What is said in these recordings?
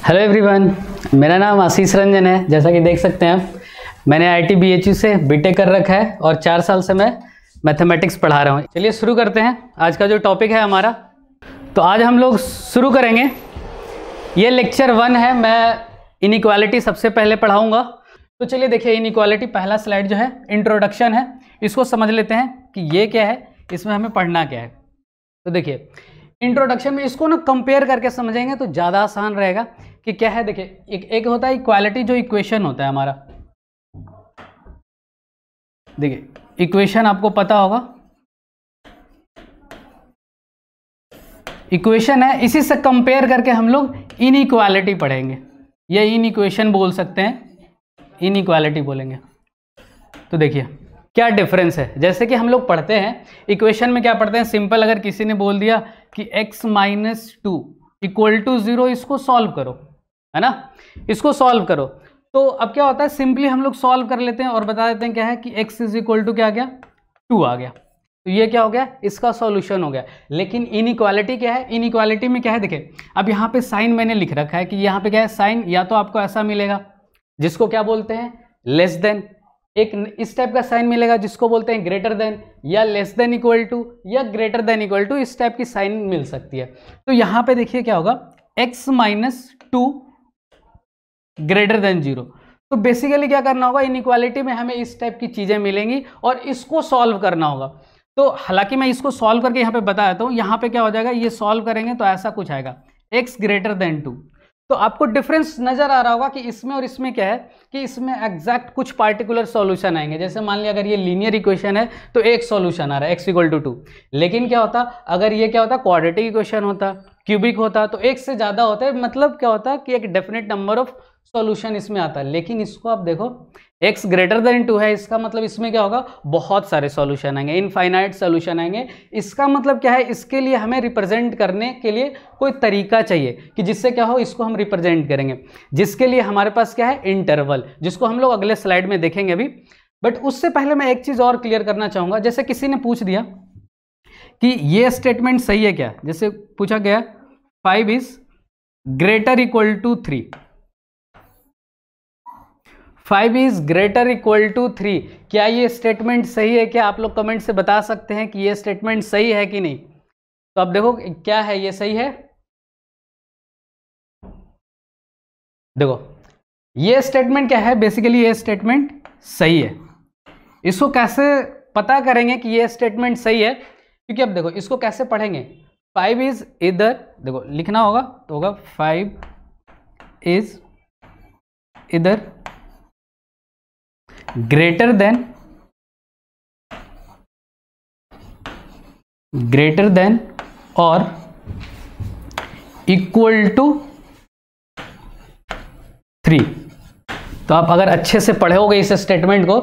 Hello everyone, मेरा नाम आशीष रंजन है। जैसा कि देख सकते हैं आप, मैंने IIT BHU से बीटेक कर रखा है और 4 साल से मैं मैथमेटिक्स पढ़ा रहा हूँ। चलिए शुरू करते हैं आज का जो टॉपिक है हमारा। तो आज हम लोग शुरू करेंगे, ये लेक्चर 1 है। मैं इनइक्वालिटी सबसे पहले पढ़ाऊँगा। तो चलिए देखिए, इनइक्वालिटी पहला स्लाइड जो है इंट्रोडक्शन है, इसको समझ लेते हैं कि ये क्या है, इसमें हमें पढ़ना क्या है। तो देखिए इंट्रोडक्शन में इसको ना कंपेयर करके समझेंगे तो ज़्यादा आसान रहेगा कि क्या है। देखिए एक होता है इक्वालिटी, जो इक्वेशन होता है हमारा। देखिए इक्वेशन आपको पता होगा, इक्वेशन है, इसी से कंपेयर करके हम लोग इनइक्वालिटी पढ़ेंगे। या इनइक्वेशन बोल सकते हैं, इनइक्वालिटी बोलेंगे। तो देखिए क्या डिफरेंस है। जैसे कि हम लोग पढ़ते हैं इक्वेशन में, क्या पढ़ते हैं, सिंपल अगर किसी ने बोल दिया कि x - 2 = 0, इसको सॉल्व करो, है ना, इसको सॉल्व करो। तो अब क्या होता है, सिंपली हम लोग सॉल्व कर लेते हैं और बता देते हैं क्या है कि x = क्या आ गया, 2 आ गया। तो ये क्या हो गया, इसका सॉल्यूशन हो गया। लेकिन इनइक्वालिटी क्या है, इनइक्वालिटी में क्या है, देखिए अब यहाँ पे साइन मैंने लिख रखा है कि यहाँ पे क्या है, साइन या तो आपको ऐसा मिलेगा जिसको क्या बोलते हैं, लेस देन, एक इस टाइप का साइन मिलेगा जिसको बोलते हैं ग्रेटर देन, या लेस देन इक्वल टू, या ग्रेटर देन इक्वल टू, इस टाइप की साइन मिल सकती है। तो यहाँ पे देखिए क्या होगा, x - 2 ग्रेटर देन 0। तो बेसिकली क्या करना होगा, इनइक्वालिटी में हमें इस टाइप की चीजें मिलेंगी और इसको सॉल्व करना होगा। तो हालांकि मैं इसको सॉल्व करके यहाँ पे बता देता हूँ, यहाँ पे क्या हो जाएगा, ये सॉल्व करेंगे तो ऐसा कुछ आएगा, x > 2। तो आपको डिफरेंस नजर आ रहा होगा कि इसमें और इसमें क्या है कि इसमें एग्जैक्ट कुछ पार्टिकुलर सॉल्यूशन आएंगे। जैसे मान लिया अगर ये लीनियर इक्वेशन है तो एक सॉल्यूशन आ रहा है x = 2। लेकिन क्या होता, अगर ये क्या होता, क्वाड्रेटिक इक्वेशन होता, क्यूबिक होता, तो एक से ज़्यादा होता है। मतलब क्या होता कि एक डेफिनेट नंबर ऑफ सॉल्यूशन इसमें आता है। लेकिन इसको आप देखो, x > 2 है, इसका मतलब इसमें क्या होगा, बहुत सारे सॉल्यूशन आएंगे, इनफाइनाइट सॉल्यूशन आएंगे। इसका मतलब क्या है, इसके लिए हमें रिप्रेजेंट करने के लिए कोई तरीका चाहिए कि जिससे क्या हो, इसको हम रिप्रेजेंट करेंगे, जिसके लिए हमारे पास क्या है, इंटरवल, जिसको हम लोग अगले स्लाइड में देखेंगे अभी। बट उससे पहले मैं एक चीज़ और क्लियर करना चाहूँगा। जैसे किसी ने पूछ दिया कि ये स्टेटमेंट सही है क्या, जैसे पूछा गया 5 > 3, 5 > 3, क्या ये स्टेटमेंट सही है क्या? आप लोग कमेंट से बता सकते हैं कि ये स्टेटमेंट सही है कि नहीं। तो आप देखो क्या है, ये सही है। देखो ये स्टेटमेंट क्या है, बेसिकली ये स्टेटमेंट सही है। इसको कैसे पता करेंगे कि ये स्टेटमेंट सही है, क्योंकि अब देखो इसको कैसे पढ़ेंगे, 5 इज इधर, देखो लिखना होगा तो होगा 5 इज इधर ग्रेटर देन और इक्वल टू 3। तो आप अगर अच्छे से पढ़े होगे इस स्टेटमेंट को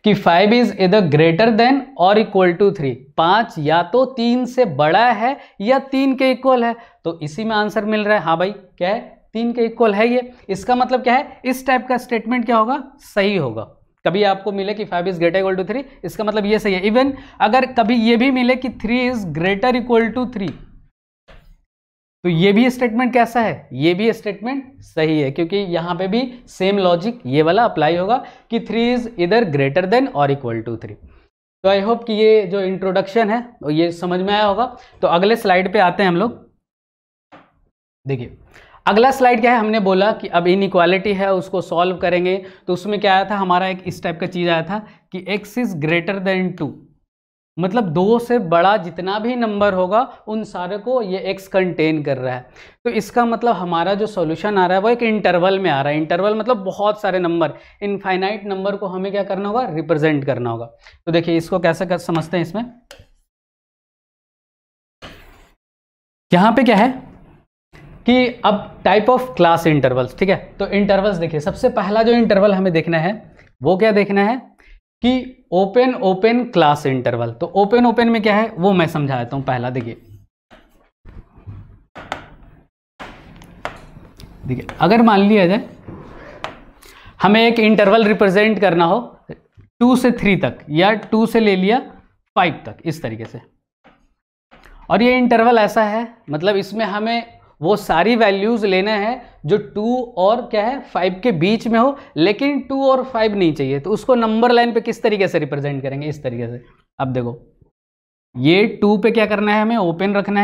कि 5 इज इधर ग्रेटर देन और इक्वल टू 3, 5 या तो 3 से बड़ा है या 3 के इक्वल है, तो इसी में आंसर मिल रहा है। हाँ भाई क्या है, 3 के इक्वल है ये। इसका मतलब क्या है, इस टाइप का स्टेटमेंट क्या होगा, सही होगा। कभी आपको मिले कि 5 इज ग्रेटर = 3, इसका मतलब ये सही है। इवन अगर कभी ये भी मिले कि 3 इज ग्रेटर = 3, तो ये भी स्टेटमेंट कैसा है, ये भी स्टेटमेंट सही है, क्योंकि यहां पे भी सेम लॉजिक ये वाला अप्लाई होगा कि 3 इज इधर ग्रेटर देन और इक्वल टू 3। तो आई होप कि ये जो इंट्रोडक्शन है ये समझ में आया होगा। तो अगले स्लाइड पे आते हैं हम लोग। देखिए अगला स्लाइड क्या है, हमने बोला कि अब इनइक्वालिटी है उसको सॉल्व करेंगे। तो उसमें क्या आया था, हमारा एक इस टाइप का चीज आया था कि x इज ग्रेटर देन 2, मतलब 2 से बड़ा जितना भी नंबर होगा उन सारे को ये x कंटेन कर रहा है। तो इसका मतलब हमारा जो सॉल्यूशन आ रहा है वो एक इंटरवल में आ रहा है। इंटरवल मतलब बहुत सारे नंबर, इनफाइनाइट नंबर को हमें क्या करना होगा, रिप्रेजेंट करना होगा। तो देखिए इसको कैसे समझते हैं। इसमें यहाँ पे क्या है कि अब टाइप ऑफ क्लास इंटरवल्स, ठीक है। तो इंटरवल्स देखिए, सबसे पहला जो इंटरवल हमें देखना है वो क्या देखना है कि ओपन क्लास इंटरवल। तो ओपन में क्या है वो मैं समझा देता हूं। पहला देखिए अगर मान लिया जाए हमें एक इंटरवल रिप्रेजेंट करना हो 2 से 3 तक, या 2 से ले लिया 5 तक, इस तरीके से। और ये इंटरवल ऐसा है, मतलब इसमें हमें वो सारी वैल्यूज लेना है जो 2 और क्या है 5 के बीच में हो, लेकिन 2 और 5 नहीं चाहिए। तो उसको नंबर लाइन पे किस तरीके से रिप्रेजेंट करेंगे, इस तरीके से। अब देखो ये 2 पे क्या करना है, हमें ओपन रखना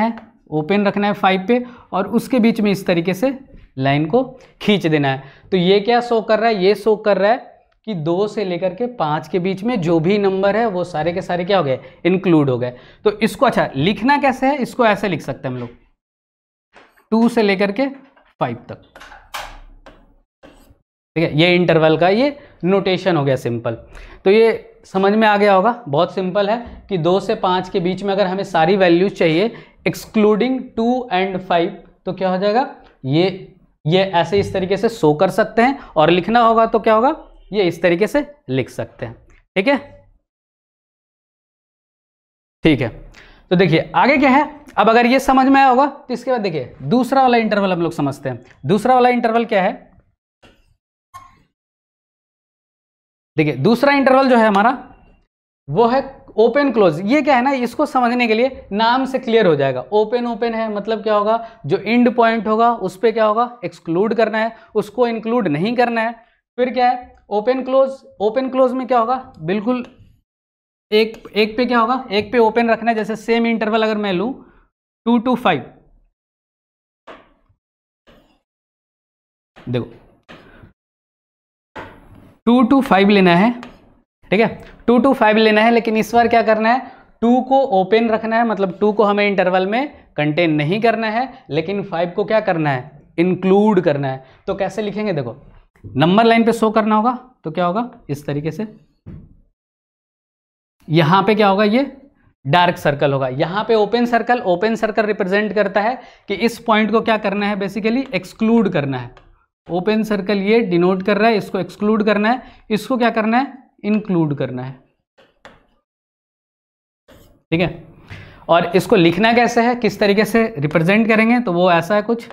है 5 पे, और उसके बीच में इस तरीके से लाइन को खींच देना है। तो ये क्या शो कर रहा है, ये शो कर रहा है कि 2 से लेकर के 5 के बीच में जो भी नंबर है वो सारे के सारे क्या हो गए, इंक्लूड हो गए। तो इसको अच्छा लिखना कैसे है, इसको ऐसे लिख सकते हैं हम लोग, 2 से लेकर के 5 तक, ठीक है। ये इंटरवल का ये नोटेशन हो गया सिंपल। तो ये समझ में आ गया होगा, बहुत सिंपल है कि 2 से 5 के बीच में अगर हमें सारी वैल्यूज चाहिए एक्सक्लूडिंग 2 एंड 5, तो क्या हो जाएगा, ये ऐसे इस तरीके से शो कर सकते हैं, और लिखना होगा तो क्या होगा, ये इस तरीके से लिख सकते हैं, ठीक है। ठीक है, तो देखिए आगे क्या है। अब अगर ये समझ में आया होगा तो इसके बाद देखिए दूसरा वाला इंटरवल हम लोग समझते हैं। दूसरा वाला इंटरवल क्या है, देखिए दूसरा इंटरवल जो है हमारा वो है ओपन क्लोज। ये क्या है ना, इसको समझने के लिए नाम से क्लियर हो जाएगा। ओपन ओपन है मतलब क्या होगा, जो एंड पॉइंट होगा उस पर क्या होगा, एक्सक्लूड करना है, उसको इंक्लूड नहीं करना है। फिर क्या है ओपन क्लोज, ओपन क्लोज में क्या होगा, बिल्कुल एक पे क्या होगा, एक पे ओपन रखना है। जैसे सेम इंटरवल अगर मैं लूं 2 to 5, देखो 2 to 5 लेना है, ठीक है, 2 to 5 लेना है, लेकिन इस बार क्या करना है, 2 को ओपन रखना है, मतलब 2 को हमें इंटरवल में कंटेन नहीं करना है, लेकिन 5 को क्या करना है, इंक्लूड करना है। तो कैसे लिखेंगे, देखो नंबर लाइन पे शो करना होगा, तो क्या होगा इस तरीके से, यहां पे क्या होगा, ये डार्क सर्कल होगा, यहां पे open circle. Open circle represent करता है कि इस पॉइंट को क्या करना है, बेसिकली एक्सक्लूड करना है। ओपन सर्कल ये डिनोट कर रहा है, इसको एक्सक्लूड करना है, इसको क्या करना है, इंक्लूड करना है, ठीक है। और इसको लिखना कैसे है, किस तरीके से रिप्रेजेंट करेंगे, तो वो ऐसा है कुछ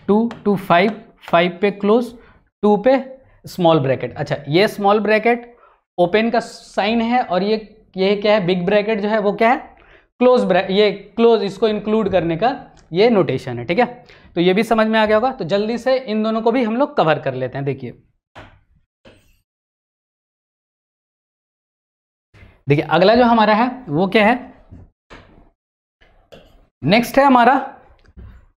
2 to 5, 5 पे क्लोज, 2 पे स्मॉल ब्रैकेट। अच्छा ये स्मॉल ब्रैकेट ओपन का साइन है, और ये क्या है, बिग ब्रैकेट जो है वो क्या है, क्लोज ब्रैकेट, ये क्लोज, इसको इंक्लूड करने का ये नोटेशन है, ठीक है। तो ये भी समझ में आ गया होगा। तो जल्दी से इन दोनों को भी हम लोग कवर कर लेते हैं। देखिए अगला जो हमारा है वो क्या है, नेक्स्ट है हमारा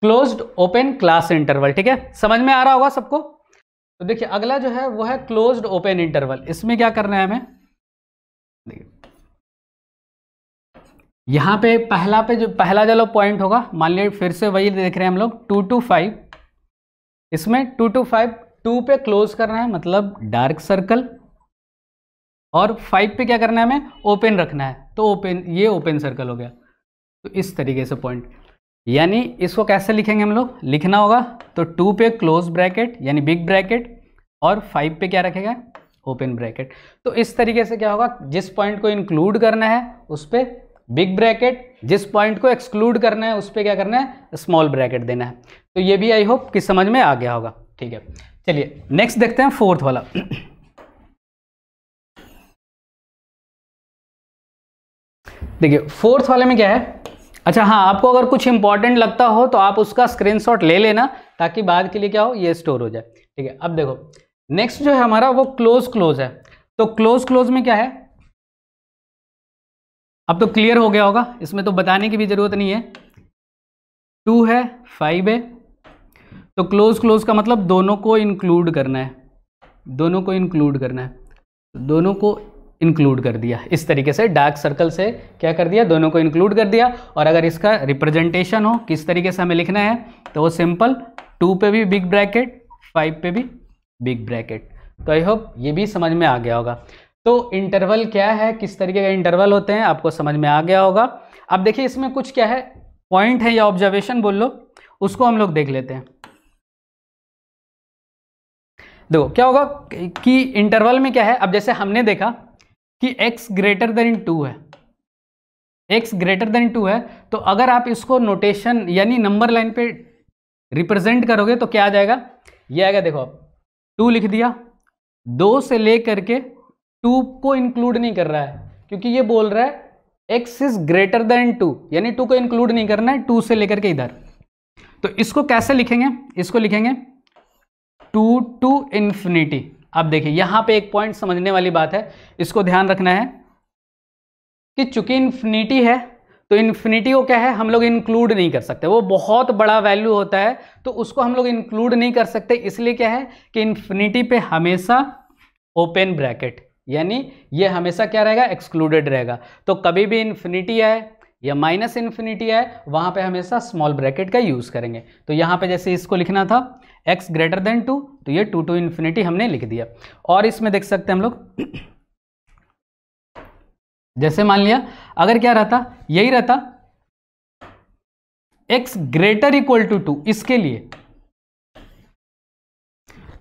क्लोज्ड ओपन क्लास इंटरवल, ठीक है। समझ में आ रहा होगा सबको। तो देखिए अगला जो है वो है क्लोज्ड ओपन इंटरवल। इसमें क्या करना है हमें, देखिए यहां पे पहला जो पॉइंट होगा, मान लीजिए फिर से वही देख रहे हैं हम लोग 2 to 5, इसमें 2 to 5, 2 पे क्लोज करना है मतलब डार्क सर्कल, और 5 पे क्या करना है हमें, ओपन रखना है, तो ओपन, ये ओपन सर्कल हो गया। तो इस तरीके से पॉइंट, यानी इसको कैसे लिखेंगे हम लोग, लिखना होगा तो 2 पे क्लोज ब्रैकेट यानी बिग ब्रैकेट, और 5 पे क्या रखेगा, ओपन ब्रैकेट। तो इस तरीके से क्या होगा, जिस पॉइंट को इंक्लूड करना है उस पे बिग ब्रैकेट, जिस पॉइंट को एक्सक्लूड करना है उस पे क्या करना है, स्मॉल ब्रैकेट देना है। तो ये भी आई होप कि समझ में आ गया होगा, ठीक है। चलिए नेक्स्ट देखते हैं फोर्थ वाला। देखिए फोर्थ वाले में क्या है, अच्छा हाँ, आपको अगर कुछ इंपॉर्टेंट लगता हो तो आप उसका स्क्रीनशॉट ले लेना, ताकि बाद के लिए क्या हो, ये स्टोर हो जाए, ठीक है। अब देखो नेक्स्ट जो है हमारा वो क्लोज है। तो क्लोज में क्या है, अब तो क्लियर हो गया होगा, इसमें तो बताने की भी जरूरत नहीं है। 2 है, 5 है, तो क्लोज का मतलब दोनों को इंक्लूड करना है, दोनों को इंक्लूड कर दिया। इस तरीके से डार्क सर्कल से क्या कर दिया, दोनों को इंक्लूड कर दिया। और अगर इसका रिप्रेजेंटेशन हो किस तरीके से हमें लिखना है, तो वो सिंपल 2 पे भी बिग ब्रैकेट, 5 पे भी बिग ब्रैकेट। तो आई होप ये भी समझ में आ गया होगा। तो इंटरवल क्या है, किस तरीके का इंटरवल होते हैं, आपको समझ में आ गया होगा। अब देखिए इसमें कुछ क्या है, पॉइंट है या ऑब्जर्वेशन बोल लो, उसको हम लोग देख लेते हैं। देखो क्या होगा कि इंटरवल में क्या है, अब जैसे हमने देखा कि x ग्रेटर देन 2 है, x ग्रेटर देन 2 है, तो अगर आप इसको नोटेशन यानी नंबर लाइन पे रिप्रेजेंट करोगे तो क्या आ जाएगा, ये आएगा, देखो आप 2 लिख दिया, 2 से लेकर के 2 को इंक्लूड नहीं कर रहा है, क्योंकि ये बोल रहा है x इज ग्रेटर देन 2, यानी 2 को इंक्लूड नहीं करना है, 2 से लेकर के इधर, तो इसको कैसे लिखेंगे, इसको लिखेंगे 2 to इन्फिनिटी। अब देखिए यहां पे एक पॉइंट समझने वाली बात है, इसको ध्यान रखना है कि चूंकि इन्फिनिटी है तो इन्फिनिटी को क्या है हम लोग इंक्लूड नहीं कर सकते, वो बहुत बड़ा वैल्यू होता है तो उसको हम लोग इंक्लूड नहीं कर सकते। इसलिए क्या है कि इन्फिनिटी पे हमेशा ओपन ब्रैकेट, यानी ये हमेशा क्या रहेगा, एक्सक्लूडेड रहेगा। तो कभी भी इन्फिनिटी आए या माइनस इन्फिनिटी आए वहां पे हमेशा स्मॉल ब्रैकेट का यूज करेंगे। तो यहां पे जैसे इसको लिखना था x ग्रेटर देन 2, तो ये 2 to इन्फिनिटी हमने लिख दिया। और इसमें देख सकते हैं हम लोग जैसे मान लिया अगर क्या रहता, यही रहता x ग्रेटर इक्वल टू 2 इसके लिए,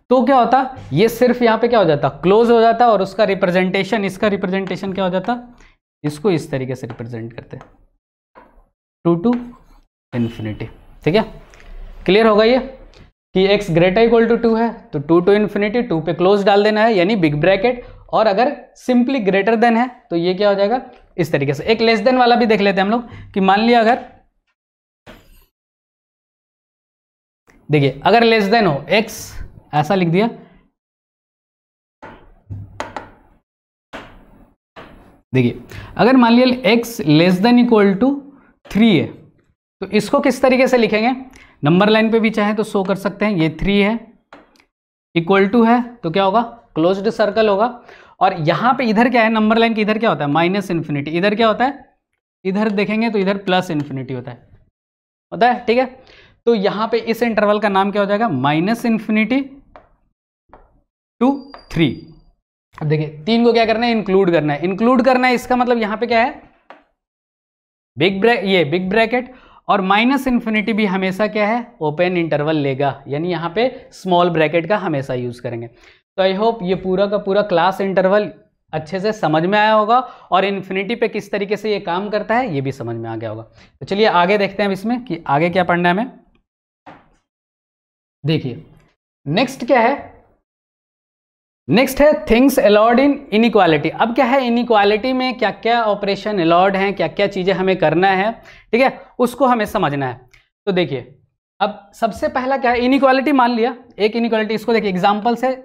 तो क्या होता, ये सिर्फ यहां पे क्या हो जाता, क्लोज हो जाता और उसका रिप्रेजेंटेशन, इसका रिप्रेजेंटेशन क्या हो जाता, इसको इस तरीके से रिप्रेजेंट करते 2 to इन्फिनिटी। ठीक है, क्लियर होगा ये कि x ग्रेटर इक्वल टू 2 है तो 2 to इन्फिनिटी, 2 पे क्लोज डाल देना है यानी बिग ब्रैकेट। और अगर सिंपली ग्रेटर देन है तो ये क्या हो जाएगा इस तरीके से। एक लेस देन वाला भी देख लेते हैं हम लोग कि मान लिया अगर देखिए अगर लेस देन हो x, ऐसा लिख दिया, देखिए अगर मान लिया x less than equal to 3 है तो इसको किस तरीके से लिखेंगे, नंबर लाइन पे भी चाहे तो शो कर सकते हैं, ये 3 है, इक्वल टू है तो क्या होगा, क्लोज्ड सर्कल होगा। और यहां पे इधर क्या है, नंबर लाइन के इधर क्या होता है, माइनस इन्फिनिटी, इधर क्या होता है, इधर देखेंगे तो इधर प्लस इन्फिनिटी होता है। ठीक है, तो यहां पे इस इंटरवल का नाम क्या हो जाएगा, माइनस इन्फिनिटी टू 3। अब देखिए 3 को क्या करना है, इंक्लूड करना है। इंक्लूड करना है इसका मतलब यहां पे क्या है, बिग ब्रैकेट। और माइनस इन्फिनिटी भी हमेशा क्या है, ओपन इंटरवल लेगा, यानी यहां पे स्मॉल ब्रैकेट का हमेशा यूज करेंगे। तो आई होप ये पूरा का पूरा क्लास इंटरवल अच्छे से समझ में आया होगा और इन्फिनिटी पे किस तरीके से ये काम करता है ये भी समझ में आ गया होगा। तो चलिए आगे देखते हैं अब इसमें कि आगे क्या पढ़ना है हमें। देखिए नेक्स्ट क्या है, नेक्स्ट है थिंग्स अलाउड इन इनइक्वालिटी। अब क्या है, इनइक्वालिटी में क्या क्या ऑपरेशन अलाउड हैं, क्या क्या चीजें हमें करना है, ठीक है, उसको हमें समझना है। तो देखिए अब सबसे पहला क्या है, इनइक्वालिटी मान लिया एक इनइक्वालिटी, इसको देखिए एग्जाम्पल से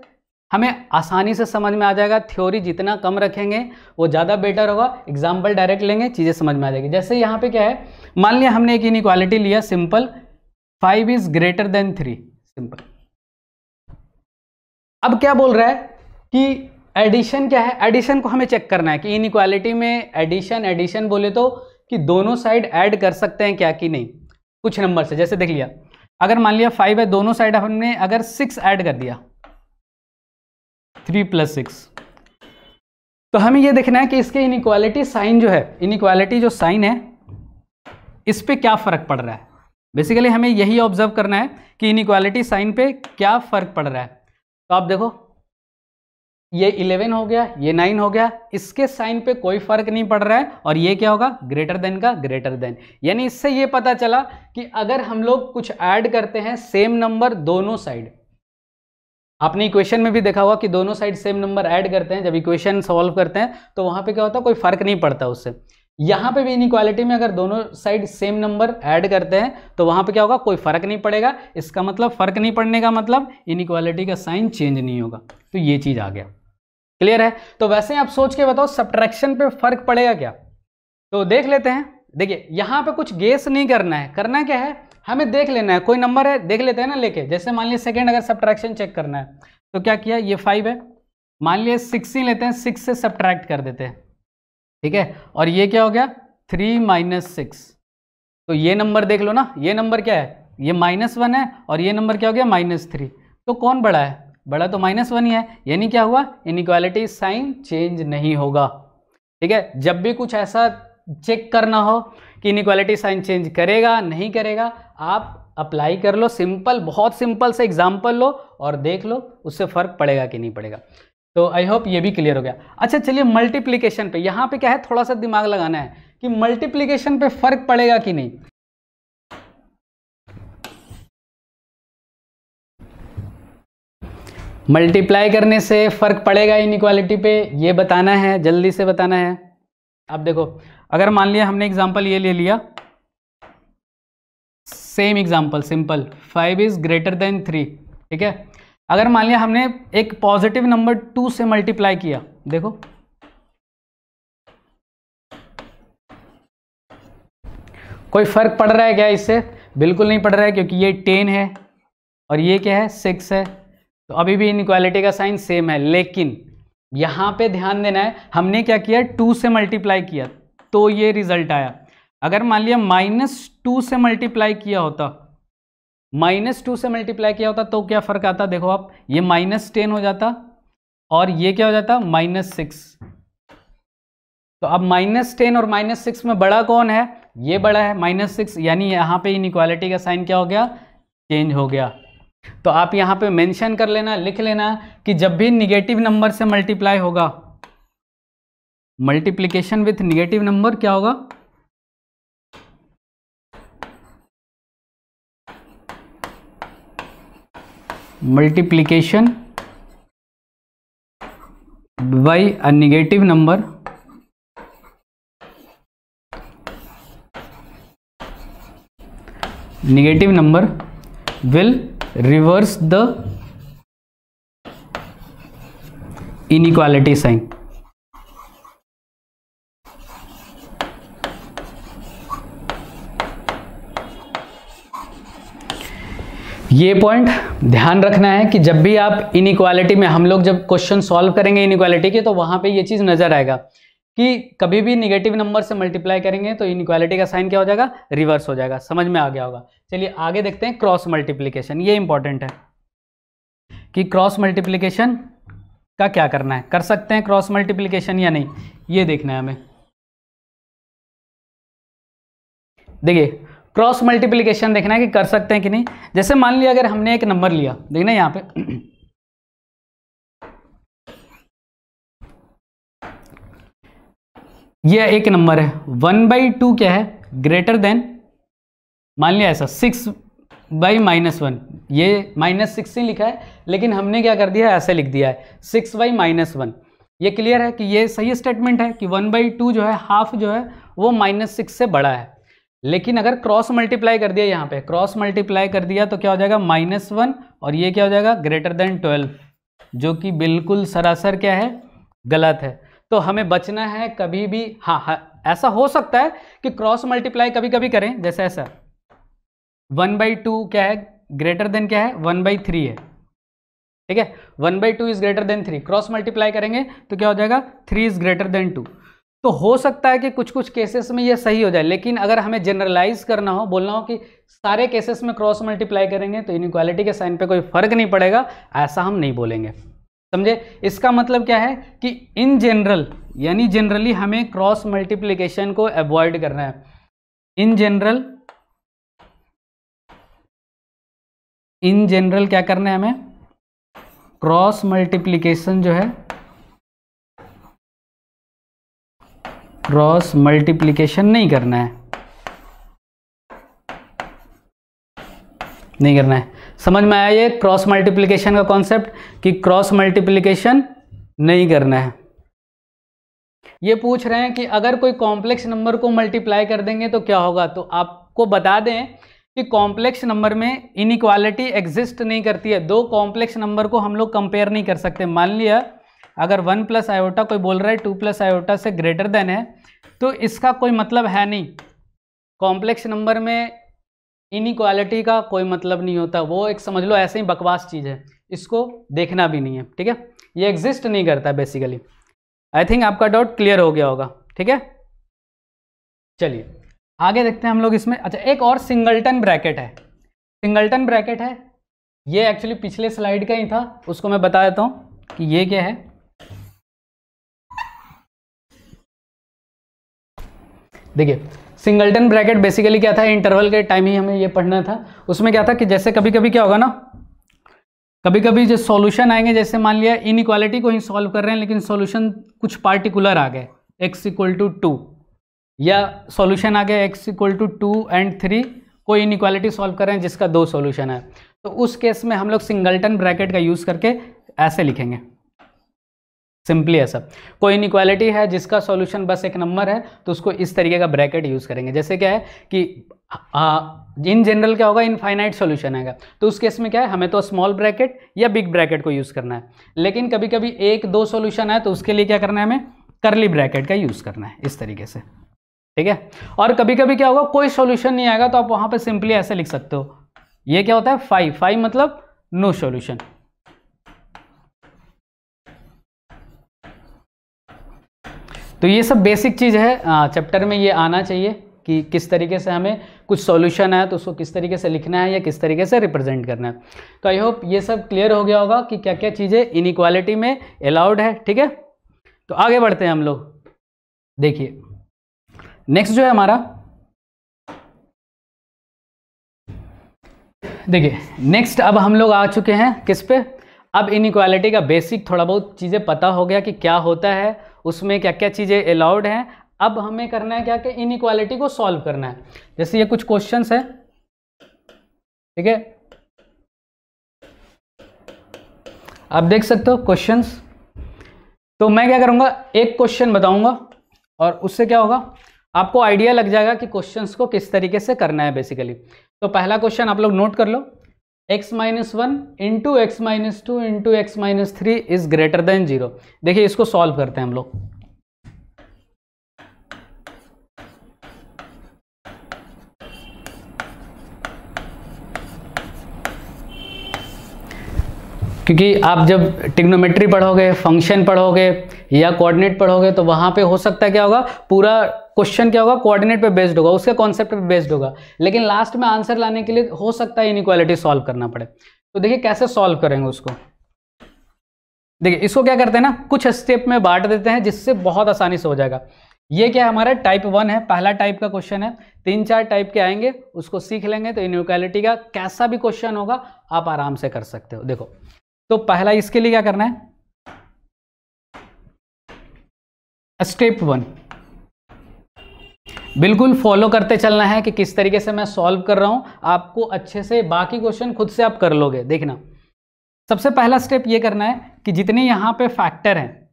हमें आसानी से समझ में आ जाएगा। थ्योरी जितना कम रखेंगे वो ज़्यादा बेटर होगा, एग्जाम्पल डायरेक्ट लेंगे चीज़ें समझ में आ जाएगी। जैसे यहाँ पे क्या है, मान लिया हमने एक इनइक्वालिटी लिया simple, 5 is greater than 3, simple. अब क्या बोल रहा है कि एडिशन क्या है, एडिशन को हमें चेक करना है कि इनइक्वालिटी में एडिशन बोले तो कि दोनों साइड ऐड कर सकते हैं क्या कि नहीं, कुछ नंबर से। जैसे देख लिया अगर मान लिया 5 है, दोनों साइड हमने अगर 6 ऐड कर दिया, 3 + 6, तो हमें यह देखना है कि इसके इनइक्वालिटी साइन जो है, इनइक्वालिटी जो साइन है इस पे क्या फर्क पड़ रहा है। बेसिकली हमें यही ऑब्जर्व करना है कि इनइक्वालिटी साइन पे क्या फर्क पड़ रहा है। तो आप देखो ये 11 हो गया, ये 9 हो गया, इसके साइन पे कोई फर्क नहीं पड़ रहा है और ये क्या होगा, ग्रेटर देन का ग्रेटर देन। यानी इससे ये पता चला कि अगर हम लोग कुछ ऐड करते हैं सेम नंबर दोनों साइड, आपने इक्वेशन में भी देखा होगा कि दोनों साइड सेम नंबर ऐड करते हैं, जब इक्वेशन सॉल्व करते हैं तो वहां पे क्या होता है, कोई फर्क नहीं पड़ता उससे। यहां पे भी इनइक्वालिटी में अगर दोनों साइड सेम नंबर ऐड करते हैं तो वहां पे क्या होगा, कोई फर्क नहीं पड़ेगा। इसका मतलब फर्क नहीं पड़ने का मतलब इनइक्वालिटी का साइन चेंज नहीं होगा। तो ये चीज आ गया, क्लियर है। तो वैसे आप सोच के बताओ सब्ट्रैक्शन पे फर्क पड़ेगा क्या, तो देख लेते हैं। देखिए यहां पे कुछ गेस नहीं करना है, करना क्या है, हमें देख लेना है, कोई नंबर है देख लेते हैं ना लेके। जैसे मान लिया सेकंड अगर सब्ट्रैक्शन चेक करना है तो क्या किया, ये 5 है, मान लिया 6 ही लेते हैं, 6 से सब्ट्रैक्ट कर देते हैं, ठीक है। और ये क्या हो गया, 3 - 6, तो ये नंबर देख लो ना, ये नंबर क्या है, ये -1 है और ये नंबर क्या हो गया, -3। तो कौन बड़ा है, बड़ा तो -1 ही है, यानी क्या हुआ, इनइक्वालिटी साइन चेंज नहीं होगा, ठीक है। जब भी कुछ ऐसा चेक करना हो कि इनइक्वालिटी साइन चेंज करेगा नहीं करेगा, आप अप्लाई कर लो, सिंपल, बहुत सिंपल से एग्जाम्पल लो और देख लो उससे फर्क पड़ेगा कि नहीं पड़ेगा। तो आई होप ये भी क्लियर हो गया। अच्छा चलिए मल्टीप्लिकेशन पे, यहाँ पे क्या है, थोड़ा सा दिमाग लगाना है कि मल्टीप्लिकेशन पे फर्क पड़ेगा कि नहीं। मल्टीप्लाई करने से फर्क पड़ेगा इनइक्वालिटी पे, ये बताना है, जल्दी से बताना है। अब देखो अगर मान लिया हमने एग्जांपल ये ले लिया same example simple, 5 is greater than 3, ठीक है। अगर मान लिया हमने एक पॉजिटिव नंबर 2 से मल्टीप्लाई किया, देखो कोई फर्क पड़ रहा है क्या इससे? बिल्कुल नहीं पड़ रहा है, क्योंकि ये 10 है और ये क्या है 6 है, तो अभी भी इनइक्वालिटी का साइन सेम है। लेकिन यहाँ पे ध्यान देना है, हमने क्या किया 2 से मल्टीप्लाई किया तो ये रिजल्ट आया। अगर मान लिया -2 से मल्टीप्लाई किया होता, -2 से मल्टीप्लाई किया होता तो क्या फर्क आता? देखो आप, ये -10 हो जाता और ये क्या हो जाता -6। तो अब -10 और -6 में बड़ा कौन है? ये बड़ा है -6, यानी यहाँ पे इनइक्वालिटी का साइन क्या हो गया? चेंज हो गया। तो आप यहाँ पे मेंशन कर लेना, लिख लेना कि जब भी निगेटिव नंबर से मल्टीप्लाई होगा, मल्टीप्लिकेशन विथ निगेटिव नंबर क्या होगा? Multiplication bye a negative number will reverse the inequality sign। ये पॉइंट ध्यान रखना है कि जब भी आप इनइक्वालिटी में, हम लोग जब क्वेश्चन सॉल्व करेंगे इनइक्वालिटी के, तो वहां पे ये चीज नजर आएगा कि कभी भी निगेटिव नंबर से मल्टीप्लाई करेंगे तो इनइक्वालिटी का साइन क्या हो जाएगा? रिवर्स हो जाएगा। समझ में आ गया होगा। चलिए आगे देखते हैं क्रॉस मल्टीप्लिकेशन। ये इंपॉर्टेंट है कि क्रॉस मल्टीप्लिकेशन का क्या करना है, कर सकते हैं क्रॉस मल्टीप्लिकेशन या नहीं, ये देखना है हमें। देखिए क्रॉस मल्टीप्लिकेशन देखना है कि कर सकते हैं कि नहीं। जैसे मान लिया अगर हमने एक नंबर लिया, देखना यहाँ पे ये एक नंबर है 1/2 क्या है? ग्रेटर देन, मान लिया ऐसा 6/-1, ये -6 लिखा है, लेकिन हमने क्या कर दिया है? ऐसे लिख दिया है 6/-1। ये क्लियर है कि ये सही स्टेटमेंट है कि 1/2 जो है, हाफ जो है वो -6 से बड़ा है। लेकिन अगर क्रॉस मल्टीप्लाई कर दिया, यहाँ पे क्रॉस मल्टीप्लाई कर दिया तो क्या हो जाएगा? -1, और ये क्या हो जाएगा? ग्रेटर देन 12, जो कि बिल्कुल सरासर क्या है? गलत है। तो हमें बचना है कभी भी, हाँ ऐसा हो सकता है कि क्रॉस मल्टीप्लाई कभी कभी करें, जैसे ऐसा 1/2 क्या है? ग्रेटर देन क्या है? 1/3 है, ठीक है। 1/2 is greater than 3, cross multiply करेंगे तो क्या हो जाएगा? 3 इज ग्रेटर देन 2। तो हो सकता है कि कुछ कुछ केसेस में ये सही हो जाए, लेकिन अगर हमें जनरलाइज करना हो, बोलना हो कि सारे केसेस में क्रॉस मल्टीप्लाई करेंगे तो इनइक्वालिटी के साइन पे कोई फर्क नहीं पड़ेगा, ऐसा हम नहीं बोलेंगे। समझे? इसका मतलब क्या है कि इन जनरल, यानी जनरली हमें क्रॉस मल्टीप्लिकेशन को अवॉइड करना है। इन जनरल क्या करना है हमें? क्रॉस मल्टीप्लिकेशन जो है, क्रॉस मल्टीप्लिकेशन नहीं करना है, नहीं करना है। समझ में आया ये क्रॉस मल्टीप्लिकेशन का कॉन्सेप्ट, कि क्रॉस मल्टीप्लिकेशन नहीं करना है। ये पूछ रहे हैं कि अगर कोई कॉम्प्लेक्स नंबर को मल्टीप्लाई कर देंगे तो क्या होगा? तो आपको बता दें कि कॉम्प्लेक्स नंबर में इनइक्वालिटी एग्जिस्ट नहीं करती है। दो कॉम्प्लेक्स नंबर को हम लोग कंपेयर नहीं कर सकते। मान लिया अगर 1 + आयोटा कोई बोल रहा है 2 + आयोटा से ग्रेटर देन है, तो इसका कोई मतलब है नहीं। कॉम्प्लेक्स नंबर में इनइक्वालिटी का कोई मतलब नहीं होता, वो एक समझ लो ऐसे ही बकवास चीज़ है, इसको देखना भी नहीं है, ठीक है। ये एग्जिस्ट नहीं करता बेसिकली। आई थिंक आपका डाउट क्लियर हो गया होगा, ठीक है। चलिए आगे देखते हैं हम लोग इसमें। अच्छा, एक और सिंगलटन ब्रैकेट है। सिंगलटन ब्रैकेट है, ये एक्चुअली पिछले स्लाइड का ही था, उसको मैं बता देता हूँ कि ये क्या है। देखिए सिंगलटन ब्रैकेट बेसिकली क्या था, इंटरवल के टाइम ही हमें ये पढ़ना था। उसमें क्या था कि जैसे कभी कभी क्या होगा ना, कभी कभी जो सॉल्यूशन आएंगे, जैसे मान लिया इनइक्वालिटी को ही सॉल्व कर रहे हैं लेकिन सॉल्यूशन कुछ पार्टिकुलर आ गए, x = 2, या सॉल्यूशन आ गया x = 2 और 3, कोई इनइक्वालिटी सॉल्व कर रहे हैं जिसका 2 सॉल्यूशन है, तो उस केस में हम लोग सिंगलटन ब्रैकेट का यूज़ करके ऐसे लिखेंगे। सिंपली ऐसा। कोई इनइक्वालिटी है जिसका सॉल्यूशन बस एक नंबर है तो उसको इस तरीके का ब्रैकेट यूज़ करेंगे। जैसे क्या है कि इन जनरल क्या होगा, इनफाइनाइट सॉल्यूशन आएगा, तो उस केस में क्या है, हमें तो स्मॉल ब्रैकेट या बिग ब्रैकेट को यूज़ करना है। लेकिन कभी कभी एक दो सॉल्यूशन है तो उसके लिए क्या करना है, हमें कर्ली ब्रैकेट का यूज़ करना है इस तरीके से, ठीक है। और कभी कभी क्या होगा, कोई सॉल्यूशन नहीं आएगा तो आप वहाँ पे सिंपली ऐसे लिख सकते हो, ये क्या होता है 5 मतलब नो सॉल्यूशन। तो ये सब बेसिक चीज़ है, चैप्टर में ये आना चाहिए कि किस तरीके से हमें कुछ सॉल्यूशन है तो उसको किस तरीके से लिखना है या किस तरीके से रिप्रेजेंट करना है। तो आई होप ये सब क्लियर हो गया होगा कि क्या क्या चीज़ें इनइक्वालिटी में अलाउड है, ठीक है। तो आगे बढ़ते हैं हम लोग। देखिए नेक्स्ट जो है हमारा, देखिए नेक्स्ट अब हम लोग आ चुके हैं किस पे, अब इनइक्वालिटी का बेसिक थोड़ा बहुत चीज़ें पता हो गया कि क्या होता है, उसमें क्या क्या चीज़ें अलाउड हैं। अब हमें करना है क्या कि इनइक्वालिटी को सॉल्व करना है। जैसे ये कुछ क्वेश्चंस है, ठीक है, आप देख सकते हो क्वेश्चंस। तो मैं क्या करूँगा, एक क्वेश्चन बताऊँगा और उससे क्या होगा, आपको आइडिया लग जाएगा कि क्वेश्चंस को किस तरीके से करना है बेसिकली। तो पहला क्वेश्चन आप लोग नोट कर लो, x-1 into x-2 into x-3 is greater than 0। देखिए इसको सॉल्व करते हैं हम लोग। क्योंकि आप जब ट्रिग्नोमेट्री पढ़ोगे, फंक्शन पढ़ोगे या कोऑर्डिनेट पढ़ोगे तो वहाँ पे हो सकता है क्या होगा, पूरा क्वेश्चन क्या होगा कोऑर्डिनेट पे बेस्ड होगा, उसके कॉन्सेप्ट पे बेस्ड होगा, लेकिन लास्ट में आंसर लाने के लिए हो सकता है इनइक्वालिटी सॉल्व करना पड़े। तो देखिए कैसे सॉल्व करेंगे उसको। देखिए इसको क्या करते हैं ना, कुछ स्टेप में बांट देते हैं जिससे बहुत आसानी से हो जाएगा। ये क्या हमारा टाइप 1 है, पहला टाइप का क्वेश्चन है, 3-4 टाइप के आएंगे, उसको सीख लेंगे तो इनइक्वालिटी का कैसा भी क्वेश्चन होगा आप आराम से कर सकते हो। देखो तो पहला इसके लिए क्या करना है, स्टेप 1 बिल्कुल फॉलो करते चलना है कि किस तरीके से मैं सॉल्व कर रहा हूं, आपको अच्छे से बाकी क्वेश्चन खुद से आप कर लोगे। देखना सबसे पहला स्टेप ये करना है कि जितने यहाँ पे फैक्टर हैं,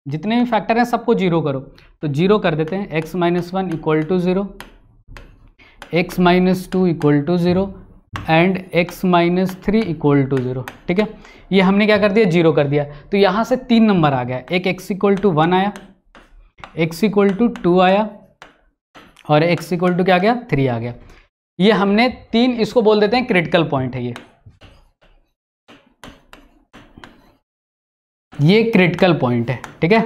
जितने भी फैक्टर हैं सबको जीरो करो। तो जीरो कर देते हैं, x-1 equal to 0, x-2 equal to 0 and x-3 equal to 0, ठीक है। ये हमने क्या कर दिया, जीरो कर दिया। तो यहाँ से 3 नंबर आ गया, एक x इक्वल टू 1 आया, x इक्वल टू 2 आया और x इक्वल टू क्या आ गया, 3 आ गया। ये हमने 3, इसको बोल देते हैं क्रिटिकल पॉइंट है ये क्रिटिकल पॉइंट है, ठीक है।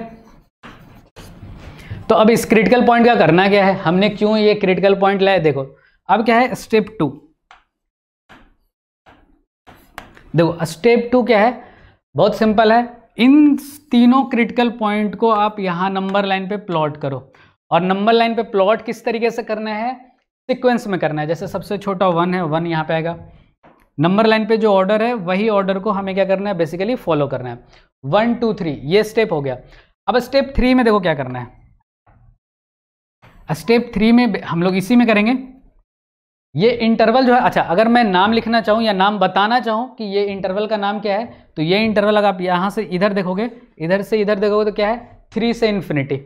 तो अब इस क्रिटिकल पॉइंट का करना क्या है, हमने क्यों ये क्रिटिकल पॉइंट लाया, देखो अब क्या है स्टेप 2। देखो स्टेप 2 क्या है, बहुत सिंपल है, इन तीनों क्रिटिकल पॉइंट को आप यहां नंबर लाइन पे प्लॉट करो। और नंबर लाइन पे प्लॉट किस तरीके से करना है, सीक्वेंस में करना है। जैसे सबसे छोटा 1 है, 1 यहाँ पे आएगा। नंबर लाइन पे जो ऑर्डर है वही ऑर्डर को हमें क्या करना है, बेसिकली फॉलो करना है। 1 2 3 ये स्टेप हो गया। अब स्टेप 3 में देखो क्या करना है, स्टेप 3 में हम लोग इसी में करेंगे। ये इंटरवल जो है, अच्छा अगर मैं नाम लिखना चाहूँ या नाम बताना चाहूँ कि ये इंटरवल का नाम क्या है, तो ये इंटरवल अगर आप यहाँ से इधर देखोगे, इधर से इधर देखोगे तो क्या है 3 से इन्फिनिटी।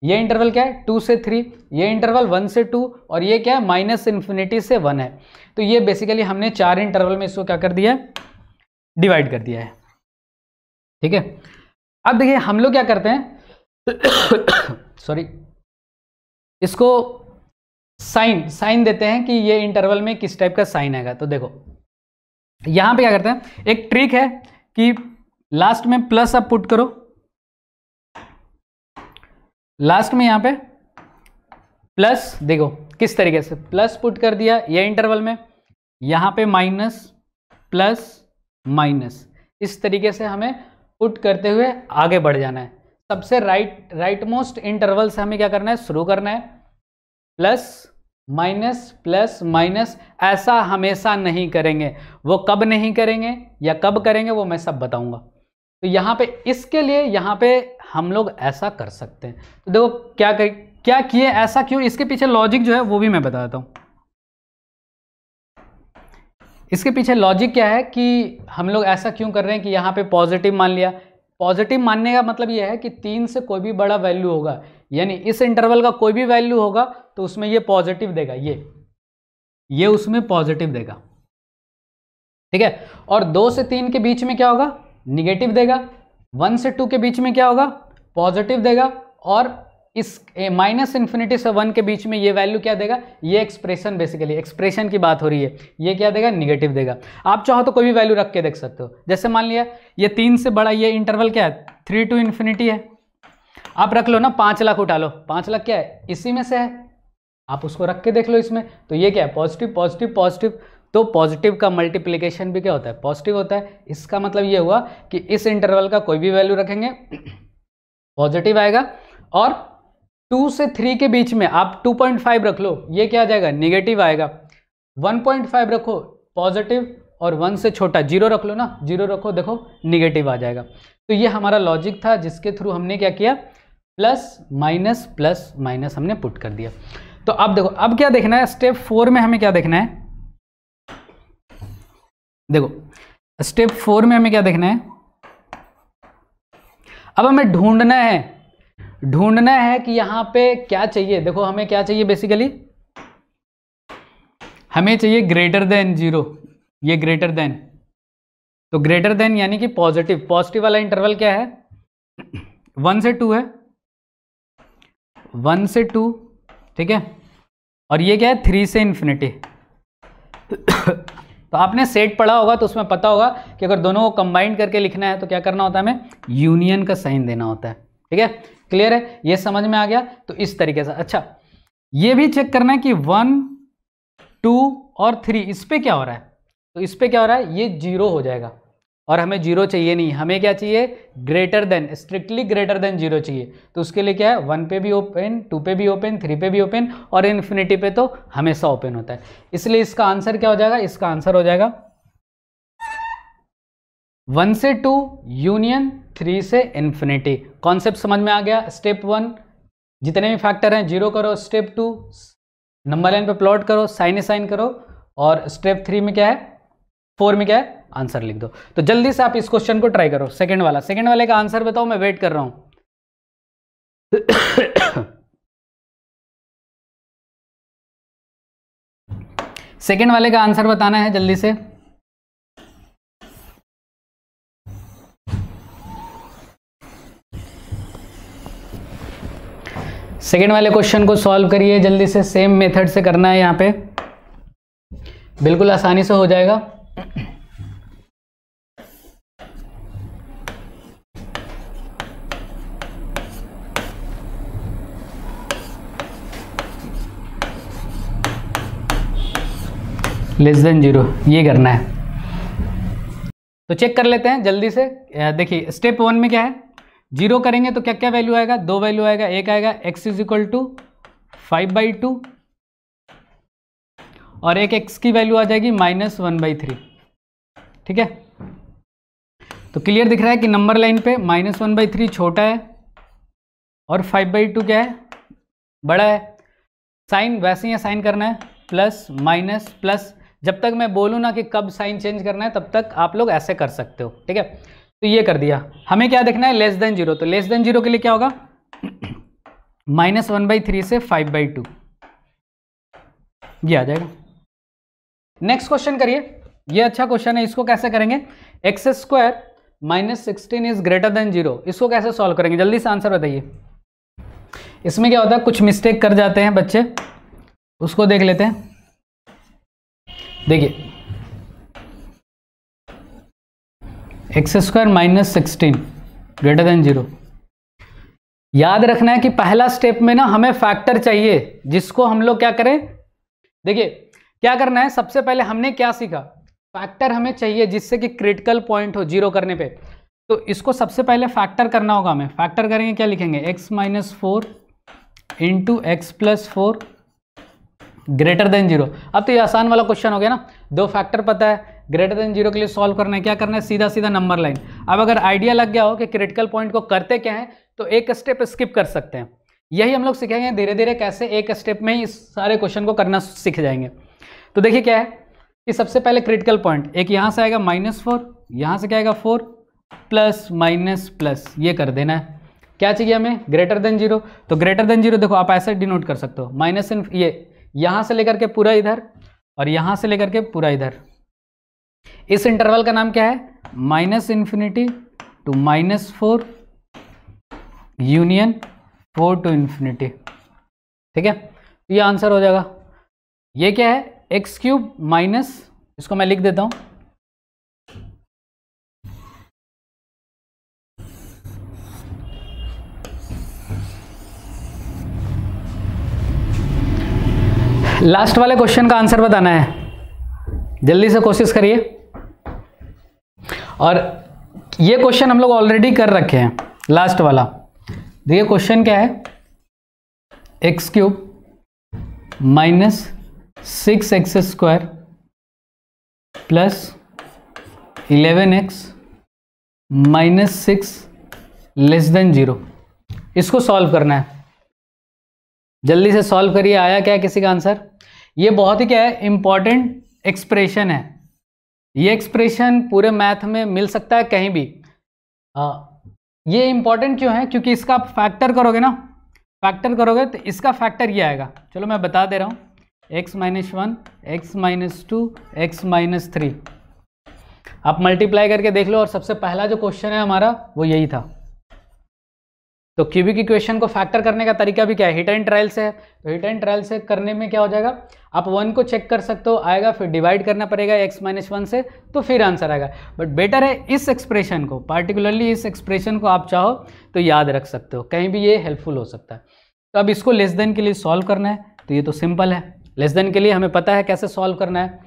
ये इंटरवल क्या है 2 से 3, ये इंटरवल 1 से 2 और ये क्या है -इन्फिनिटी से 1 है। तो ये बेसिकली हमने 4 इंटरवल में इसको क्या कर दिया है, डिवाइड कर दिया है, ठीक है। अब देखिए हम लोग क्या करते हैं सॉरी, इसको साइन देते हैं कि ये इंटरवल में किस टाइप का साइन आएगा। तो देखो यहां पे क्या करते हैं, एक ट्रिक है कि लास्ट में प्लस आप पुट करो, लास्ट में यहां पे प्लस, देखो किस तरीके से प्लस पुट कर दिया ये इंटरवल में, यहां पे माइनस प्लस माइनस, इस तरीके से हमें पुट करते हुए आगे बढ़ जाना है। सबसे राइट मोस्ट इंटरवल से हमें क्या करना है, शुरू करना है। प्लस माइनस ऐसा हमेशा नहीं करेंगे, वो कब नहीं करेंगे या कब करेंगे वो मैं सब बताऊंगा। तो यहाँ पे इसके लिए यहाँ पे हम लोग ऐसा कर सकते हैं। तो देखो क्या किए, ऐसा क्यों, इसके पीछे लॉजिक जो है वो भी मैं बता देता हूँ। इसके पीछे लॉजिक क्या है कि हम लोग ऐसा क्यों कर रहे हैं कि यहाँ पे पॉजिटिव मान लिया, पॉजिटिव मानने का मतलब ये है कि 3 से कोई भी बड़ा वैल्यू होगा, यानी इस इंटरवल का कोई भी वैल्यू होगा तो उसमें ये पॉजिटिव देगा, ये उसमें पॉजिटिव देगा, ठीक है। और 2 से 3 के बीच में क्या होगा, निगेटिव देगा। 1 से 2 के बीच में क्या होगा, पॉजिटिव देगा। और इस -∞ से 1 के बीच में ये वैल्यू क्या देगा, ये एक्सप्रेशन, बेसिकली एक्सप्रेशन की बात हो रही है, ये क्या देगा, निगेटिव देगा। आप चाहो तो कोई भी वैल्यू रख के देख सकते हो। जैसे मान लिया ये 3 से बड़ा, ये इंटरवल क्या है, 3 to ∞ है। आप रख लो ना 5 लाख उठा लो, 5 लाख क्या है, इसी में से है, आप उसको रख के देख लो इसमें। तो ये क्या है, पॉजिटिव पॉजिटिव पॉजिटिव। तो पॉजिटिव का मल्टीप्लिकेशन भी क्या होता है, पॉजिटिव होता है। इसका मतलब ये हुआ कि इस इंटरवल का कोई भी वैल्यू रखेंगे पॉजिटिव आएगा। और 2 से 3 के बीच में आप 2.5 रख लो, ये क्या आ जाएगा, निगेटिव आएगा। 1.5 रखो पॉजिटिव, और 1 से छोटा 0 रख लो ना, 0 रखो, देखो निगेटिव आ जाएगा। तो ये हमारा लॉजिक था जिसके थ्रू हमने क्या किया, प्लस माइनस हमने पुट कर दिया। तो अब देखो, अब क्या देखना है, स्टेप 4 में हमें क्या देखना है, देखो स्टेप 4 में हमें क्या देखना है, अब हमें ढूंढना है कि यहां पे क्या चाहिए। देखो हमें क्या चाहिए, बेसिकली हमें चाहिए ग्रेटर देन 0, ये ग्रेटर देन। तो ग्रेटर देन यानी कि पॉजिटिव वाला इंटरवल क्या है, 1 से 2 है, 1 से 2, ठीक है। और ये क्या है, 3 से ∞। तो आपने सेट पढ़ा होगा तो उसमें पता होगा कि अगर दोनों को कंबाइन करके लिखना है तो क्या करना होता है, हमें यूनियन का साइन देना होता है, ठीक है। क्लियर है, ये समझ में आ गया। तो इस तरीके से, अच्छा ये भी चेक करना है कि 1, 2 और 3 इस पे क्या हो रहा है। तो इस पे क्या हो रहा है, ये 0 हो जाएगा, और हमें 0 चाहिए नहीं, हमें क्या चाहिए, greater than, strictly greater than 0 चाहिए। तो उसके लिए क्या है, 1 पे भी ओपन, 2 पे भी ओपन, 3 पे भी ओपन, और इन्फिनिटी पे तो हमेशा ओपन होता है। इसलिए इसका आंसर क्या हो जाएगा, इसका आंसर हो जाएगा 1 से 2 यूनियन 3 से इन्फिनिटी। कॉन्सेप्ट समझ में आ गया। स्टेप 1 जितने भी फैक्टर हैं 0 करो, स्टेप 2 नंबर लाइन पे प्लॉट करो, साइन करो, और स्टेप 3 में क्या है, 4 में क्या है, आंसर लिख दो। तो जल्दी से आप इस क्वेश्चन को ट्राई करो, सेकंड वाले का आंसर बताओ, मैं वेट कर रहा हूं। सेकंड वाले का आंसर बताना है जल्दी से। सेकंड वाले क्वेश्चन को सॉल्व करिए जल्दी से, सेम मेथड से करना है, यहां पे बिल्कुल आसानी से हो जाएगा। <0 ये करना है। तो चेक कर लेते हैं जल्दी से। देखिए स्टेप 1 में क्या है, 0 करेंगे तो क्या क्या वैल्यू आएगा, 2 वैल्यू आएगा। एक आएगा x = 5/2, और एक x की वैल्यू आ जाएगी -1/3, ठीक है। तो क्लियर दिख रहा है कि नंबर लाइन पे -1/3 छोटा है और 5/2 क्या है, बड़ा है। साइन वैसे ही असाइन करना है, प्लस माइनस प्लस। जब तक मैं बोलूँ ना कि कब साइन चेंज करना है तब तक आप लोग ऐसे कर सकते हो, ठीक है। तो ये कर दिया। हमें क्या देखना है, <0। तो <0 के लिए क्या होगा, -1/3 से 5/2, ये आ जाएगा। नेक्स्ट क्वेश्चन करिए, ये अच्छा क्वेश्चन है। इसको कैसे करेंगे, x² - 16 इज ग्रेटर देन 0, इसको कैसे सॉल्व करेंगे, जल्दी से आंसर बताइए। इसमें क्या होता है, कुछ मिस्टेक कर जाते हैं बच्चे, उसको देख लेते हैं। देखिए x² - 16 ग्रेटर देन 0। याद रखना है कि पहला स्टेप में ना हमें फैक्टर चाहिए, जिसको हम लोग क्या करें, देखिए क्या करना है। सबसे पहले हमने क्या सीखा, फैक्टर हमें चाहिए जिससे कि क्रिटिकल पॉइंट हो 0 करने पे। तो इसको सबसे पहले फैक्टर करना होगा हमें। फैक्टर करेंगे, क्या लिखेंगे, x - 4 × x + 4 ग्रेटर देन 0। अब तो ये आसान वाला क्वेश्चन हो गया ना, 2 फैक्टर पता है, ग्रेटर देन 0 के लिए सॉल्व करना है, क्या करना है, सीधा सीधा नंबर लाइन। अब अगर आइडिया लग गया हो कि क्रिटिकल पॉइंट को करते क्या है, तो एक स्टेप स्किप कर सकते हैं। यही हम लोग सीखेंगे धीरे धीरे, कैसे एक स्टेप में ही इस सारे क्वेश्चन को करना सीख जाएंगे। तो देखिए क्या है कि सबसे पहले क्रिटिकल पॉइंट एक यहाँ से आएगा -4, यहाँ से क्या आएगा 4, प्लस माइनस प्लस ये कर देना है। क्या चाहिए हमें? Greater than zero. तो ग्रेटर देन जीरो देखो आप ऐसे डिनोट कर सकते हो, माइनस ये यहाँ से लेकर के पूरा इधर और यहाँ से लेकर के पूरा इधर। इस इंटरवल का नाम क्या है? Minus infinity to minus 4 union 4 to infinity. ठीक है, तो ये आंसर हो जाएगा। ये क्या है? एक्स क्यूब माइनस, इसको मैं लिख देता हूं, लास्ट वाले क्वेश्चन का आंसर बताना है, जल्दी से कोशिश करिए। और ये क्वेश्चन हम लोग ऑलरेडी कर रखे हैं, लास्ट वाला। देखिए क्वेश्चन क्या है? X cube minus 6x square plus 11x minus 6 less than 0। इसको सॉल्व करना है, जल्दी से सॉल्व करिए। आया क्या है किसी का आंसर? ये बहुत ही क्या है? इंपॉर्टेंट एक्सप्रेशन है। ये एक्सप्रेशन पूरे मैथ में मिल सकता है कहीं भी। ये इंपॉर्टेंट क्यों है? क्योंकि इसका आप फैक्टर करोगे ना, फैक्टर करोगे तो इसका फैक्टर ये आएगा। चलो मैं बता दे रहा हूँ, x minus 1, x minus 2, x minus 3। आप मल्टीप्लाई करके देख लो, और सबसे पहला जो क्वेश्चन है हमारा वो यही था। तो क्यूबिक इक्वेशन को फैक्टर करने का तरीका भी क्या है? हिट एंड ट्रायल से है। तो हिट एंड ट्रायल से करने में क्या हो जाएगा? आप 1 को चेक कर सकते हो, आएगा, फिर डिवाइड करना पड़ेगा x माइनस 1 से, तो फिर आंसर आएगा। बट बेटर है इस एक्सप्रेशन को, पार्टिकुलरली इस एक्सप्रेशन को आप चाहो तो याद रख सकते हो, कहीं भी ये हेल्पफुल हो सकता है। तो अब इसको लेस देन के लिए सॉल्व करना है, तो ये तो सिंपल है। लेस देन के लिए हमें पता है कैसे सॉल्व करना है।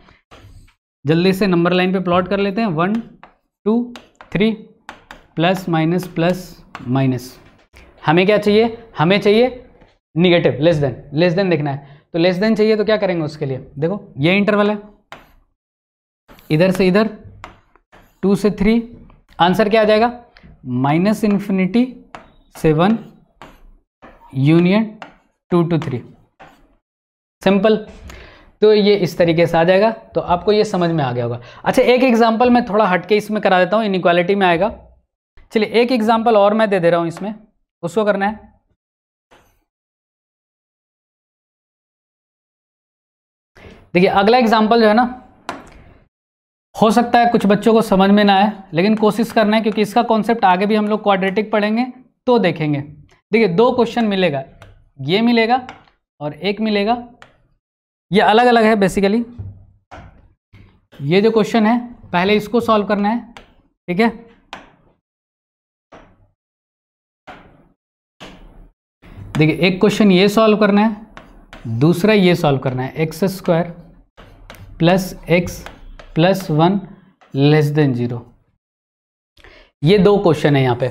जल्दी से नंबर लाइन पे प्लॉट कर लेते हैं। 1 2 3 प्लस माइनस। हमें क्या चाहिए? हमें चाहिए निगेटिव, लेस देन देखना है। तो लेस देन चाहिए तो क्या करेंगे उसके लिए? देखो ये इंटरवल है, इधर से इधर 2 से 3, आंसर क्या आ जाएगा? माइनस इन्फिनिटी से 1 यूनियन 2 to 3। सिंपल। तो ये इस तरीके से आ जाएगा, तो आपको ये समझ में आ गया होगा। अच्छा, एक एग्जांपल मैं थोड़ा हटके इसमें करा देता हूँ, इनइक्वालिटी में आएगा। चलिए एक एग्जांपल और मैं दे दे रहा हूँ इसमें, उसको करना है। देखिए अगला एग्जांपल जो है ना, हो सकता है कुछ बच्चों को समझ में ना आए, लेकिन कोशिश करना है, क्योंकि इसका कॉन्सेप्ट आगे भी हम लोग क्वाड्रेटिक पढ़ेंगे तो देखेंगे। देखिए 2 क्वेश्चन मिलेगा, ये मिलेगा और एक मिलेगा, ये अलग अलग है बेसिकली। ये जो क्वेश्चन है पहले इसको सॉल्व करना है, ठीक है। देखिए एक क्वेश्चन ये सॉल्व करना है, दूसरा ये सॉल्व करना है। X square plus x plus 1 less than 0। ये 2 क्वेश्चन है यहाँ पे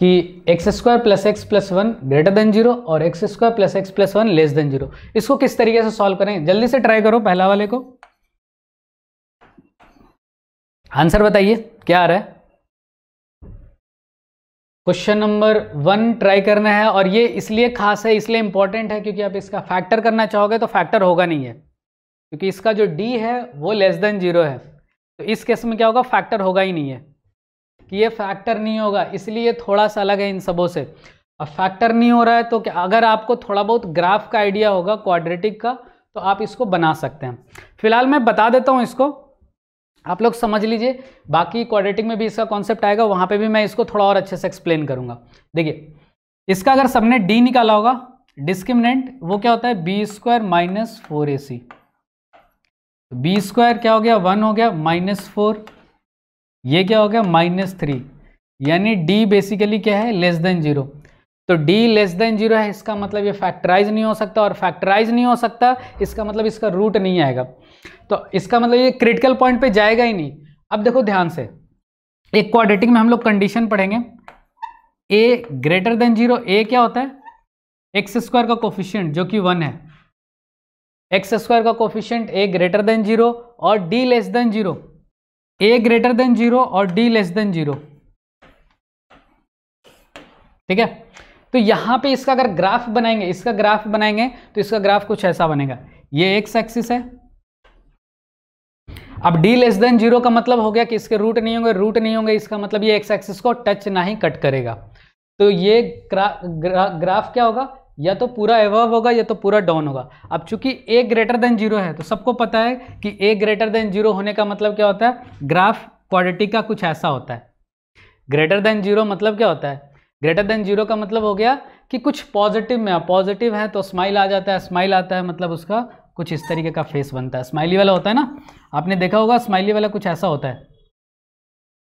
कि x square plus x plus 1 greater than 0 और x square plus x plus 1 less than 0। इसको किस तरीके से सॉल्व करें? जल्दी से ट्राई करो पहला वाले को, आंसर बताइए क्या आ रहा है। क्वेश्चन नंबर 1 ट्राई करना है, और ये इसलिए खास है, इसलिए इंपॉर्टेंट है क्योंकि आप इसका फैक्टर करना चाहोगे तो फैक्टर होगा नहीं है, क्योंकि इसका जो d है वो लेस देन 0 है। तो इस केस में क्या होगा? फैक्टर होगा ही नहीं है, कि ये फैक्टर नहीं होगा, इसलिए थोड़ा सा अलग है इन सबों से। अब फैक्टर नहीं हो रहा है तो अगर आपको थोड़ा बहुत ग्राफ का आइडिया होगा क्वाड्रेटिक का तो आप इसको बना सकते हैं। फिलहाल मैं बता देता हूँ इसको, आप लोग समझ लीजिए। बाकी क्वाड्रेटिक में भी इसका कॉन्सेप्ट आएगा, वहाँ पे भी मैं इसको थोड़ा और अच्छे से एक्सप्लेन करूँगा। देखिए इसका अगर सबने d निकाला होगा, डिस्क्रिमिनेंट वो क्या होता है? B square minus 4ac। B square क्या हो गया? 1 हो गया, माइनस 4, ये क्या हो गया? माइनस 3, यानी d बेसिकली क्या है? Less than 0। तो d लेस देन 0 है, इसका मतलब ये फैक्टराइज नहीं हो सकता, और फैक्टराइज नहीं हो सकता इसका मतलब इसका रूट नहीं आएगा, तो इसका मतलब ये क्रिटिकल पॉइंट पे जाएगा ही नहीं। अब देखो ध्यान से, एक क्वाड्रेटिक में हम लोग कंडीशन पढ़ेंगे, a ग्रेटर देन 0। a क्या होता है? एक्स स्क्वायर का कोफिशिएंट जो कि 1 है, एक्स स्क्वायर का कोफिशिएंट a ग्रेटर देन 0 और d less than 0। a greater than 0 और d लेस देन 0, ठीक है। तो यहां पे इसका अगर ग्राफ बनाएंगे, इसका ग्राफ बनाएंगे तो इसका ग्राफ कुछ ऐसा बनेगा। ये एक्स एक्सिस है अब d लेस देन 0 का मतलब हो गया कि इसके रूट नहीं होंगे, रूट नहीं होंगे इसका मतलब ये एक्स एक्सिस को टच ना ही कट करेगा। तो ये ग्राफ क्या होगा, या तो पूरा एबव होगा या तो पूरा डाउन होगा। अब चूंकि a ग्रेटर देन 0 है तो सबको पता है कि a ग्रेटर देन 0 होने का मतलब क्या होता है, ग्राफ क्वाड्रेटिक का कुछ ऐसा होता है। ग्रेटर देन 0 मतलब क्या होता है, ग्रेटर देन 0 का मतलब हो गया कि कुछ पॉजिटिव में, पॉजिटिव है तो स्माइल आ जाता है, स्माइल आता है मतलब उसका कुछ इस तरीके का फेस बनता है, स्माइली वाला होता है ना, आपने देखा होगा स्माइली वाला कुछ ऐसा होता है।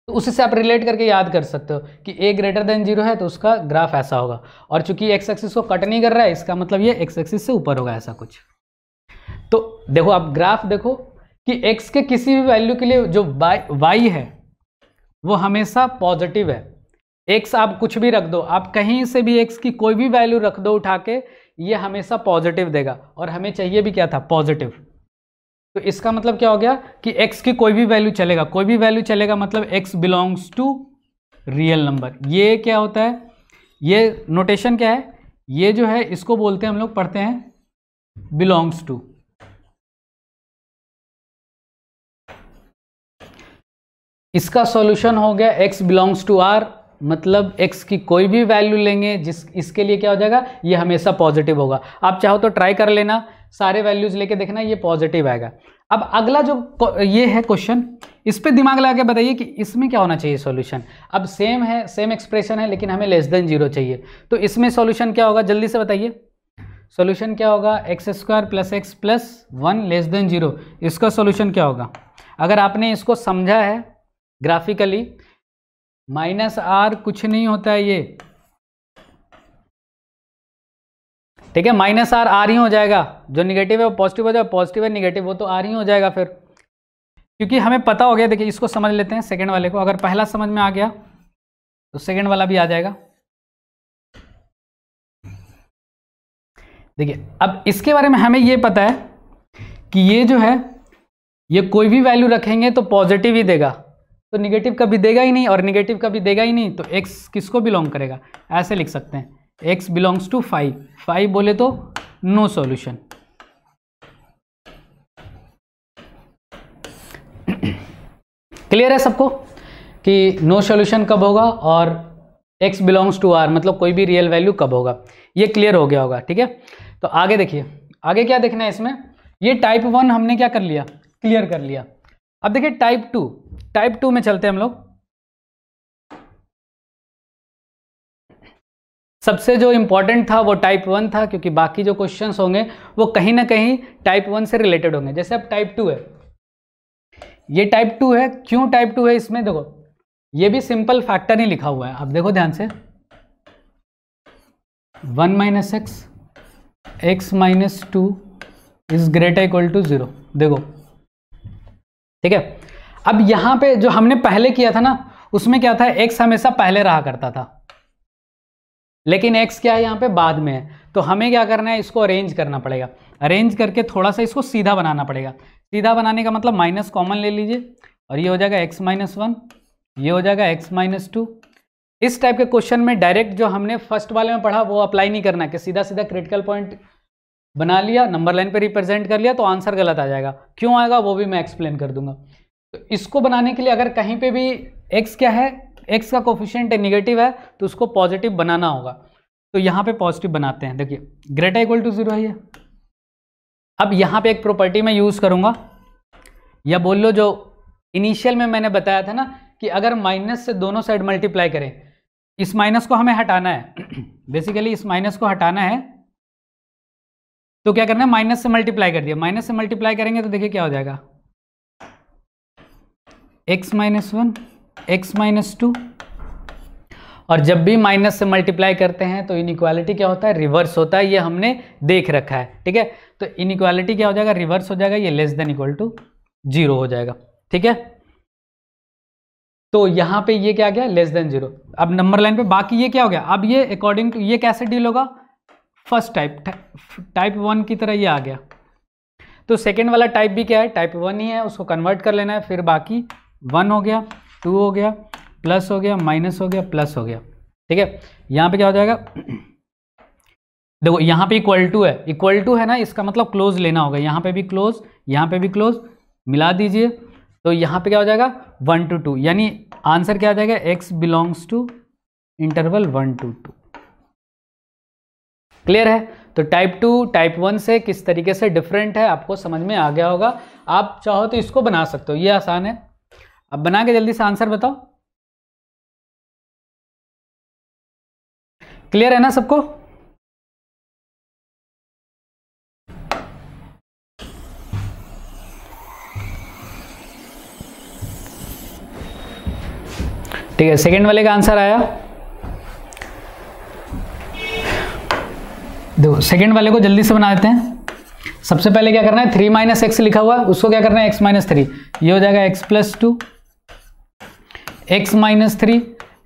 तो उससे आप रिलेट करके याद कर सकते हो कि a ग्रेटर देन 0 है तो उसका ग्राफ ऐसा होगा, और चूंकि एक्स एक्सिस को कट नहीं कर रहा है इसका मतलब ये एक्स एक्सिस से ऊपर होगा ऐसा कुछ। तो देखो आप ग्राफ देखो कि x के किसी भी वैल्यू के लिए जो y है वो हमेशा पॉजिटिव है। x आप कुछ भी रख दो, आप कहीं से भी x की कोई भी वैल्यू रख दो उठा के, ये हमेशा पॉजिटिव देगा, और हमें चाहिए भी क्या था, पॉजिटिव। तो इसका मतलब क्या हो गया कि x की कोई भी वैल्यू चलेगा, कोई भी वैल्यू चलेगा मतलब x belongs to real number. ये क्या होता है, ये नोटेशन क्या है, ये जो है इसको बोलते हैं, हम लोग पढ़ते हैं बिलोंग्स टू। इसका सॉल्यूशन हो गया x बिलोंग्स टू r, मतलब x की कोई भी वैल्यू लेंगे जिस इसके लिए क्या हो जाएगा, ये हमेशा पॉजिटिव होगा। आप चाहो तो ट्राई कर लेना, सारे वैल्यूज लेके देखना, ये पॉजिटिव आएगा। अब अगला जो ये है क्वेश्चन, इस पे दिमाग लगा के बताइए कि इसमें क्या होना चाहिए सॉल्यूशन। अब सेम है, सेम एक्सप्रेशन है, लेकिन हमें लेस देन 0 चाहिए, तो इसमें सॉल्यूशन क्या होगा, जल्दी से बताइए। सॉल्यूशन क्या होगा, x square plus x plus 1 less than 0। इसका सॉल्यूशन क्या होगा, अगर आपने इसको समझा है ग्राफिकली, माइनस आर कुछ नहीं होता है ये, ठीक है, माइनस आर आर ही हो जाएगा, जो निगेटिव है वो पॉजिटिव हो जाएगा, पॉजिटिव है निगेटिव वो तो आर ही हो जाएगा फिर, क्योंकि हमें पता हो गया। देखिए इसको समझ लेते हैं सेकंड वाले को, अगर पहला समझ में आ गया तो सेकंड वाला भी आ जाएगा। देखिए अब इसके बारे में हमें ये पता है कि ये जो है ये कोई भी वैल्यू रखेंगे तो पॉजिटिव ही देगा, तो निगेटिव कभी देगा ही नहीं, और निगेटिव कभी देगा ही नहीं, तो x किसको बिलोंग करेगा, ऐसे लिख सकते हैं x बिलोंग्स टू 5। 5 बोले तो नो सॉल्यूशन। क्लियर है सबको कि नो सॉल्यूशन कब होगा और x बिलोंग्स टू r मतलब कोई भी रियल वैल्यू कब होगा, ये क्लियर हो गया होगा। ठीक है, तो आगे देखिए, आगे क्या देखना है इसमें, ये टाइप 1 हमने क्या कर लिया, क्लियर कर लिया। अब देखिए टाइप 2, टाइप 2 में चलते हैं हम लोग। सबसे जो इंपॉर्टेंट था वो टाइप 1 था, क्योंकि बाकी जो क्वेश्चंस होंगे वो कहीं ना कहीं टाइप 1 से रिलेटेड होंगे। जैसे अब टाइप 2 है, ये टाइप 2 है, क्यों टाइप 2 है, इसमें देखो ये भी सिंपल फैक्टर ही लिखा हुआ है, अब देखो ध्यान से, 1 minus x, x minus 2 is greater equal to 0। देखो ठीक है, अब यहां पे जो हमने पहले किया था ना, उसमें क्या था, x हमेशा पहले रहा करता था, लेकिन x क्या है यहाँ पे बाद में है, तो हमें क्या करना है, इसको अरेंज करना पड़ेगा, अरेंज करके थोड़ा सा इसको सीधा बनाना पड़ेगा। सीधा बनाने का मतलब माइनस कॉमन ले लीजिए, और ये हो जाएगा x माइनस 1, ये हो जाएगा x माइनस 2। इस टाइप के क्वेश्चन में डायरेक्ट जो हमने फर्स्ट वाले में पढ़ा वो अप्लाई नहीं करना, कि सीधा सीधा क्रिटिकल पॉइंट बना लिया, नंबर लाइन पे रिप्रेजेंट कर लिया तो आंसर गलत आ जाएगा। क्यों आएगा वो भी मैं एक्सप्लेन कर दूंगा। तो इसको बनाने के लिए अगर कहीं पे भी x क्या है, x का कोफिशिएंट नेगेटिव है तो उसको पॉजिटिव बनाना होगा, तो यहाँ पे पॉजिटिव बनाते हैं। देखिए ग्रेटर इक्वल टू 0 है ये। अब यहाँ पे एक प्रॉपर्टी मैं यूज़ करूँगा, या बोल लो जो इनिशियल में मैंने बताया था ना, कि अगर माइनस से दोनों साइड मल्टीप्लाई करें, इस माइनस को हमें हटाना है बेसिकली इस माइनस को हटाना है, तो क्या करना है, माइनस से मल्टीप्लाई कर दिया, माइनस से मल्टीप्लाई करेंगे तो देखिए क्या हो जाएगा, x माइनस 1, x माइनस 2, और जब भी माइनस से मल्टीप्लाई करते हैं तो इनइक्वालिटी क्या होता है, रिवर्स होता है, ये हमने देख रखा है। ठीक है, तो इनइक्वालिटी क्या हो जाएगा, रिवर्स हो जाएगा, ये लेस देन इक्वल टू 0 हो जाएगा। ठीक है, तो यहाँ पे ये क्या आ गया, लेस देन 0। अब नंबर लाइन पे बाकी ये क्या हो गया, अब ये अकॉर्डिंग टू ये कैसे डील होगा, फर्स्ट टाइप 1 की तरह ये आ गया, तो सेकेंड वाला टाइप भी क्या है, टाइप 1 ही है, उसको कन्वर्ट कर लेना है, फिर बाकी 1 हो गया, 2 हो गया, प्लस हो गया, माइनस हो गया, प्लस हो गया। ठीक है, यहाँ पे क्या हो जाएगा, देखो यहाँ पे इक्वल टू है, इक्वल टू है ना, इसका मतलब क्लोज लेना होगा, यहाँ पे भी क्लोज, यहाँ पे भी क्लोज, मिला दीजिए, तो यहाँ पे क्या हो जाएगा 1 to 2, यानी आंसर क्या आ जाएगा x belongs to interval 1 to 2। Clear है? तो टाइप 2 टाइप 1 से किस तरीके से डिफरेंट है आपको समझ में आ गया होगा। आप चाहो तो इसको बना सकते हो, ये आसान है। अब बना के जल्दी से आंसर बताओ। क्लियर है ना सबको? ठीक है, सेकंड वाले का आंसर आया। देखो सेकंड वाले को जल्दी से बना देते हैं। सबसे पहले क्या करना है, 3 माइनस एक्स लिखा हुआ है उसको क्या करना है x माइनस 3, ये हो जाएगा x प्लस 2 x माइनस 3।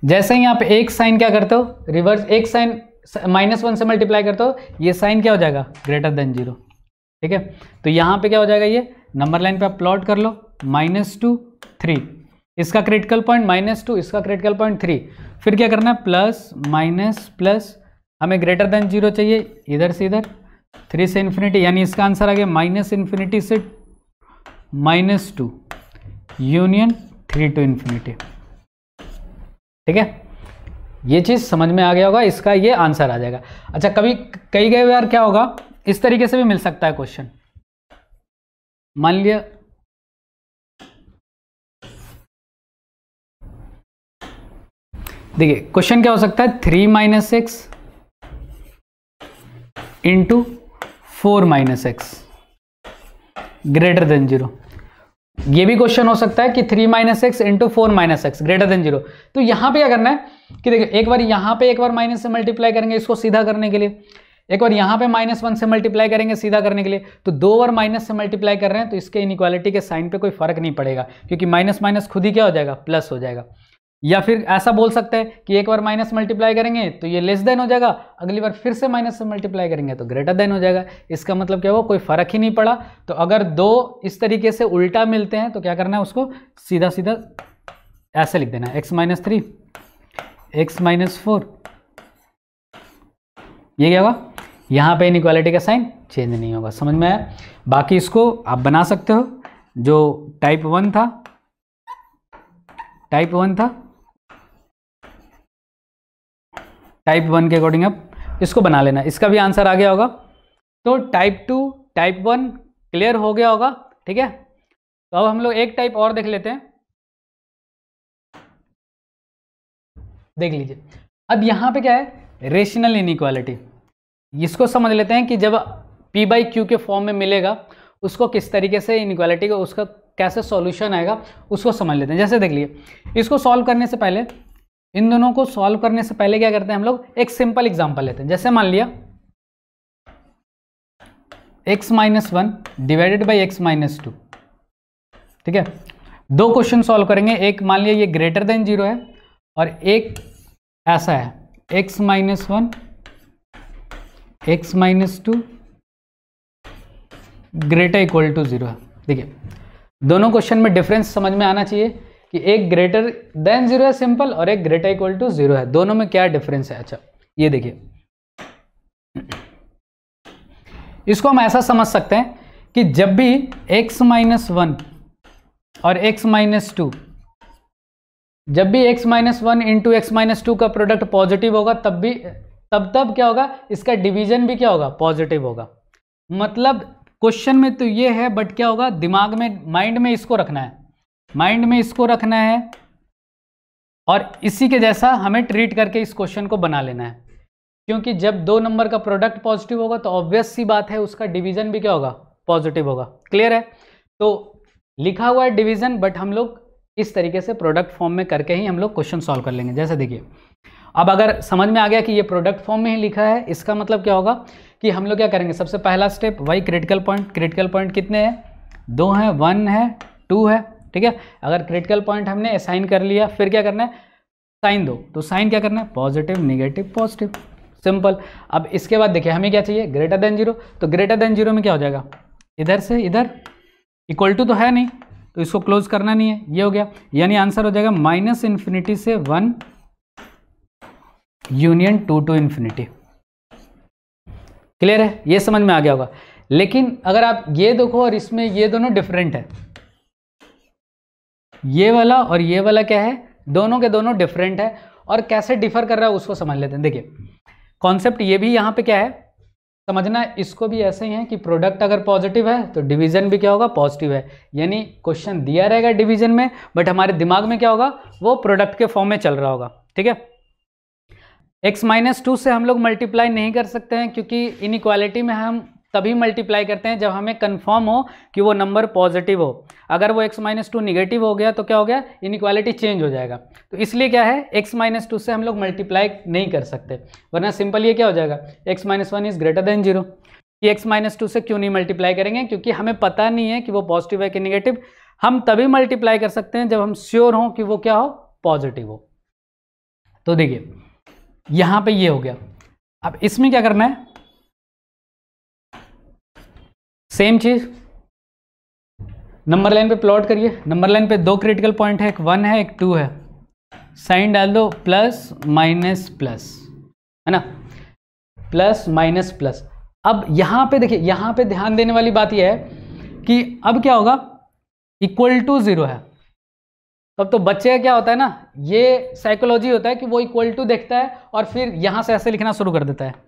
जैसे ही आप एक साइन क्या करते हो रिवर्स, एक साइन -1 से मल्टीप्लाई करते हो, ये साइन क्या हो जाएगा ग्रेटर देन 0। ठीक है, तो यहाँ पे क्या हो जाएगा, ये नंबर लाइन पे आप प्लॉट कर लो -2 3, इसका क्रिटिकल पॉइंट -2, इसका क्रिटिकल पॉइंट 3। फिर क्या करना है प्लस माइनस प्लस, हमें ग्रेटर देन 0 चाहिए, इधर से इधर 3 से इन्फिनिटी, यानी इसका आंसर आ गया -∞ से -2 यूनियन 3 to इन्फिनिटी। ठीक है, ये चीज समझ में आ गया होगा, इसका ये आंसर आ जाएगा। अच्छा, कभी कई गए बार क्या होगा, इस तरीके से भी मिल सकता है क्वेश्चन। मान लिया देखिए क्वेश्चन क्या हो सकता है, 3 minus x into 4 minus x greater than 0। ये भी क्वेश्चन हो सकता है कि 3 minus x into 4 minus x greater than 0। तो यहां पे क्या करना है कि देखिए, एक बार यहां पे एक बार माइनस से मल्टीप्लाई करेंगे इसको सीधा करने के लिए, एक बार यहां पे -1 से मल्टीप्लाई करेंगे सीधा करने के लिए। तो 2 बार माइनस से मल्टीप्लाई कर रहे हैं तो इसके इनइक्वालिटी के साइन पे कोई फर्क नहीं पड़ेगा, क्योंकि माइनस माइनस खुद ही क्या हो जाएगा प्लस हो जाएगा। या फिर ऐसा बोल सकते हैं कि एक बार माइनस मल्टीप्लाई करेंगे तो ये लेस देन हो जाएगा, अगली बार फिर से माइनस से मल्टीप्लाई करेंगे तो ग्रेटर देन हो जाएगा। इसका मतलब क्या हुआ, कोई फर्क ही नहीं पड़ा। तो अगर दो इस तरीके से उल्टा मिलते हैं तो क्या करना है, उसको सीधा सीधा ऐसे लिख देना है, x माइनस 3 x माइनस 4। ये क्या होगा, यहाँ पे इनइक्वालिटी का साइन चेंज नहीं होगा। समझ में आया? बाकी इसको आप बना सकते हो, जो टाइप 1 था टाइप 1 के अकॉर्डिंग आप इसको बना लेना, इसका भी आंसर आ गया होगा। तो टाइप 2 टाइप 1 क्लियर हो गया होगा। ठीक है, तो अब हम लोग एक टाइप और देख लेते हैं। देख लीजिए, अब यहां पे क्या है, रेशनल इनइक्वालिटी। इसको समझ लेते हैं कि जब p/q के फॉर्म में मिलेगा उसको किस तरीके से इनइक्वालिटी का उसका कैसे सॉल्यूशन आएगा उसको समझ लेते हैं। जैसे देख लिए, इसको सॉल्व करने से पहले, इन दोनों को सॉल्व करने से पहले क्या करते हैं हम लोग, एक सिंपल एग्जांपल लेते हैं। जैसे मान लिया x minus 1 divided by x minus 2। ठीक है, दो क्वेश्चन सॉल्व करेंगे। एक मान लिया ये ग्रेटर देन 0 है और एक ऐसा है x minus 1 x minus 2 greater equal to 0 है। देखिए दोनों क्वेश्चन में डिफरेंस समझ में आना चाहिए कि एक ग्रेटर देन 0 है सिंपल और एक ग्रेटर इक्वल टू 0 है, दोनों में क्या डिफरेंस है। अच्छा ये देखिए, इसको हम ऐसा समझ सकते हैं कि जब भी x माइनस 1 और x माइनस 2, जब भी x minus 1 into x minus 2 का प्रोडक्ट पॉजिटिव होगा तब क्या होगा, इसका डिवीजन भी क्या होगा, पॉजिटिव होगा। मतलब क्वेश्चन में तो ये है, बट क्या होगा, दिमाग में माइंड में इसको रखना है, माइंड में इसको रखना है और इसी के जैसा हमें ट्रीट करके इस क्वेश्चन को बना लेना है। क्योंकि जब दो नंबर का प्रोडक्ट पॉजिटिव होगा तो ऑब्वियस सी बात है उसका डिवीजन भी क्या होगा, पॉजिटिव होगा। क्लियर है? तो लिखा हुआ है डिवीजन, बट हम लोग इस तरीके से प्रोडक्ट फॉर्म में करके ही हम लोग क्वेश्चन सॉल्व कर लेंगे। जैसे देखिए, अब अगर समझ में आ गया कि ये प्रोडक्ट फॉर्म में ही लिखा है, इसका मतलब क्या होगा कि हम लोग क्या करेंगे, सबसे पहला स्टेप वही क्रिटिकल पॉइंट कितने हैं, 2 हैं, 1 है, 2 है। ठीक है, अगर क्रिटिकल पॉइंट हमने असाइन कर लिया, फिर क्या करना है, साइन दो। तो साइन क्या करना है, पॉजिटिव नेगेटिव पॉजिटिव, सिंपल। अब इसके बाद देखिए हमें क्या चाहिए, ग्रेटर देन 0। तो ग्रेटर देन 0 में क्या हो जाएगा, इधर से इधर इक्वल टू तो है नहीं तो इसको क्लोज करना नहीं है, ये हो गया। यानी आंसर हो जाएगा -∞ से 1 यूनियन 2 to इन्फिनिटी। क्लियर है? ये समझ में आ गया होगा। लेकिन अगर आप ये देखो और इसमें ये दोनों डिफरेंट है, ये वाला और ये वाला क्या है, दोनों के दोनों डिफरेंट है, और कैसे डिफर कर रहा है उसको समझ लेते हैं। देखिए कॉन्सेप्ट ये भी यहाँ पे क्या है समझना, इसको भी ऐसे ही है कि प्रोडक्ट अगर पॉजिटिव है तो डिवीजन भी क्या होगा, पॉजिटिव है। यानी क्वेश्चन दिया रहेगा डिवीजन में, बट हमारे दिमाग में क्या होगा, वो प्रोडक्ट के फॉर्म में चल रहा होगा। ठीक है, x-2 से हम लोग मल्टीप्लाई नहीं कर सकते हैं, क्योंकि इनइक्वालिटी में हम तभी मल्टीप्लाई करते हैं जब हमें कंफर्म हो कि वो नंबर पॉजिटिव हो। अगर वो x-2 निगेटिव हो गया तो क्या हो गया, इनइक्वालिटी चेंज हो जाएगा। तो इसलिए क्या है, x-2 से हम लोग मल्टीप्लाई नहीं कर सकते, वरना सिंपल ये क्या हो जाएगा, x-1 इज ग्रेटर देन 0। कि x-2 से क्यों नहीं मल्टीप्लाई करेंगे, क्योंकि हमें पता नहीं है कि वो पॉजिटिव है कि निगेटिव। हम तभी मल्टीप्लाई कर सकते हैं जब हम श्योर हों कि वो क्या हो, पॉजिटिव हो। तो देखिए यहां पे ये हो गया। अब इसमें क्या करना है, सेम चीज नंबर लाइन पे प्लॉट करिए। नंबर लाइन पे दो क्रिटिकल पॉइंट है, एक 1 है एक 2 है। साइन डाल दो प्लस माइनस प्लस, है ना, प्लस माइनस प्लस। अब यहां पे देखिए, यहां पे ध्यान देने वाली बात यह है कि अब क्या होगा, इक्वल टू 0 है। तब तो बच्चे का क्या होता है ना, ये साइकोलॉजी होता है कि वो इक्वल टू देखता है और फिर यहां से ऐसे लिखना शुरू कर देता है।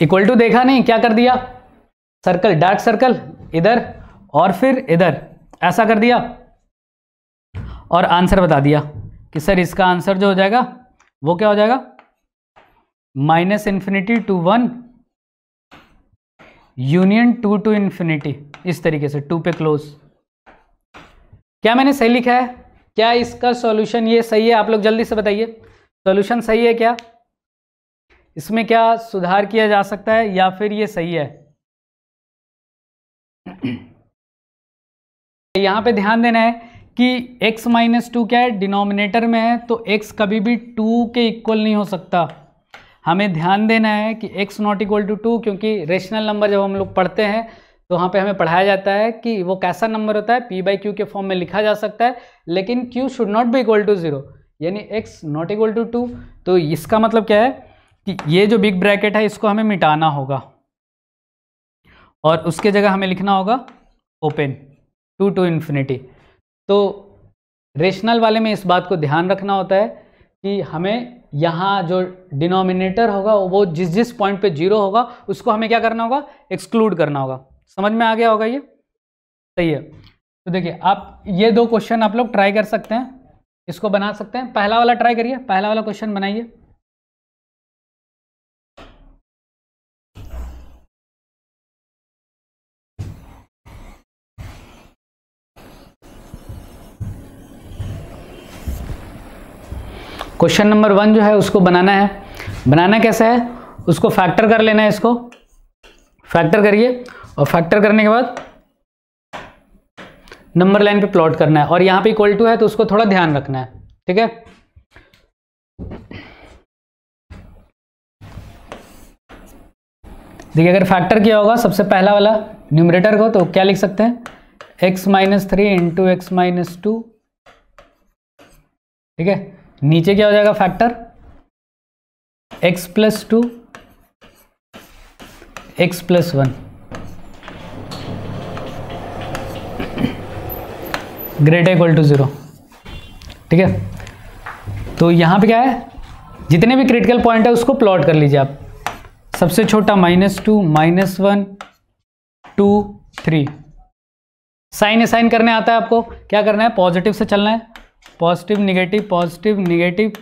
इक्वल टू देखा नहीं, क्या कर दिया, सर्कल, डार्क सर्कल इधर और फिर इधर ऐसा कर दिया, और आंसर बता दिया कि सर इसका आंसर जो हो जाएगा वो क्या हो जाएगा, -∞ to 1 यूनियन 2 to ∞। इस तरीके से 2 पे क्लोज। क्या मैंने सही लिखा है, क्या इसका सॉल्यूशन ये सही है, आप लोग जल्दी से बताइए, सॉल्यूशन सही है क्या, इसमें क्या सुधार किया जा सकता है या फिर ये सही है। यहां पे ध्यान देना है कि x-2 क्या है, डिनोमिनेटर में है, तो x कभी भी 2 के इक्वल नहीं हो सकता। हमें ध्यान देना है कि x नॉट इक्वल टू 2, क्योंकि रेशनल नंबर जब हम लोग पढ़ते हैं तो वहाँ पे हमें पढ़ाया जाता है कि वो कैसा नंबर होता है, p/q के फॉर्म में लिखा जा सकता है, लेकिन q should not be equal to 0, यानी x नॉट इक्वल टू 2। तो इसका मतलब क्या है कि ये जो बिग ब्रैकेट है इसको हमें मिटाना होगा, और उसके जगह हमें लिखना होगा ओपन 2 to ∞। तो रेशनल वाले में इस बात को ध्यान रखना होता है कि हमें यहाँ जो डिनोमिनेटर होगा वो जिस जिस पॉइंट पे 0 होगा उसको हमें क्या करना होगा, एक्सक्लूड करना होगा। समझ में आ गया होगा, ये सही है। तो देखिए आप ये दो क्वेश्चन आप लोग ट्राई कर सकते हैं, इसको बना सकते हैं। पहला वाला ट्राई करिए, पहला वाला क्वेश्चन बनाइए। क्वेश्चन नंबर 1 जो है उसको बनाना है। बनाना कैसा है, उसको फैक्टर कर लेना है, इसको फैक्टर करिए, और फैक्टर करने के बाद नंबर लाइन पे प्लॉट करना है, और यहाँ पे इक्वल टू है तो उसको थोड़ा ध्यान रखना है। ठीक है, देखिए अगर फैक्टर किया होगा सबसे पहला वाला न्यूमरेटर को, तो क्या लिख सकते हैं, x-3 इंटू x-2। ठीक है, नीचे क्या हो जाएगा factor, x+2 x+1 greater equal to 0। ठीक है, तो यहां पे क्या है, जितने भी क्रिटिकल पॉइंट है उसको प्लॉट कर लीजिए आप। सबसे छोटा -2 -1 2 3। साइन असाइन करने आता है आपको, क्या करना है, पॉजिटिव से चलना है, positive negative positive negative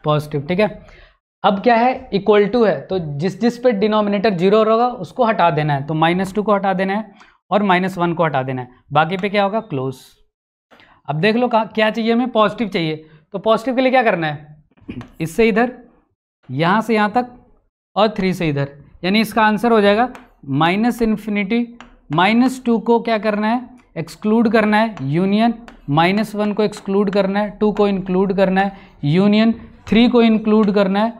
positive. ठीक है, अब क्या है, इक्वल टू है, तो जिस जिस पे डिनोमिनेटर 0 होगा उसको हटा देना है, तो -2 को हटा देना है और -1 को हटा देना है, बाकी पे क्या होगा, क्लोज। अब देख लो क्या चाहिए हमें, पॉजिटिव चाहिए, तो पॉजिटिव के लिए क्या करना है, इससे इधर, यहाँ से यहाँ तक और 3 से इधर, यानी इसका आंसर हो जाएगा -∞। -2 को क्या करना है, एक्सक्लूड करना है, यूनियन -1 को एक्सक्लूड करना है, 2 को इंक्लूड करना है, यूनियन 3 को इंक्लूड करना है,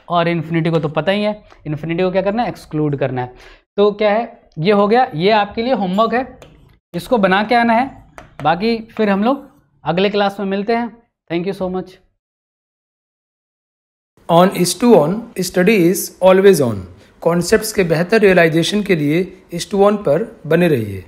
और इन्फिनिटी को तो पता ही है, इन्फिनिटी को क्या करना है, एक्सक्लूड करना है। तो क्या है, ये हो गया, ये आपके लिए होमवर्क है, इसको बना के आना है। बाकी फिर हम लोग अगले क्लास में मिलते हैं। Thank you so much. On is to on, study is always on. Concepts के बेहतर रियलाइजेशन के लिए इस टू ऑन पर बने रहिए।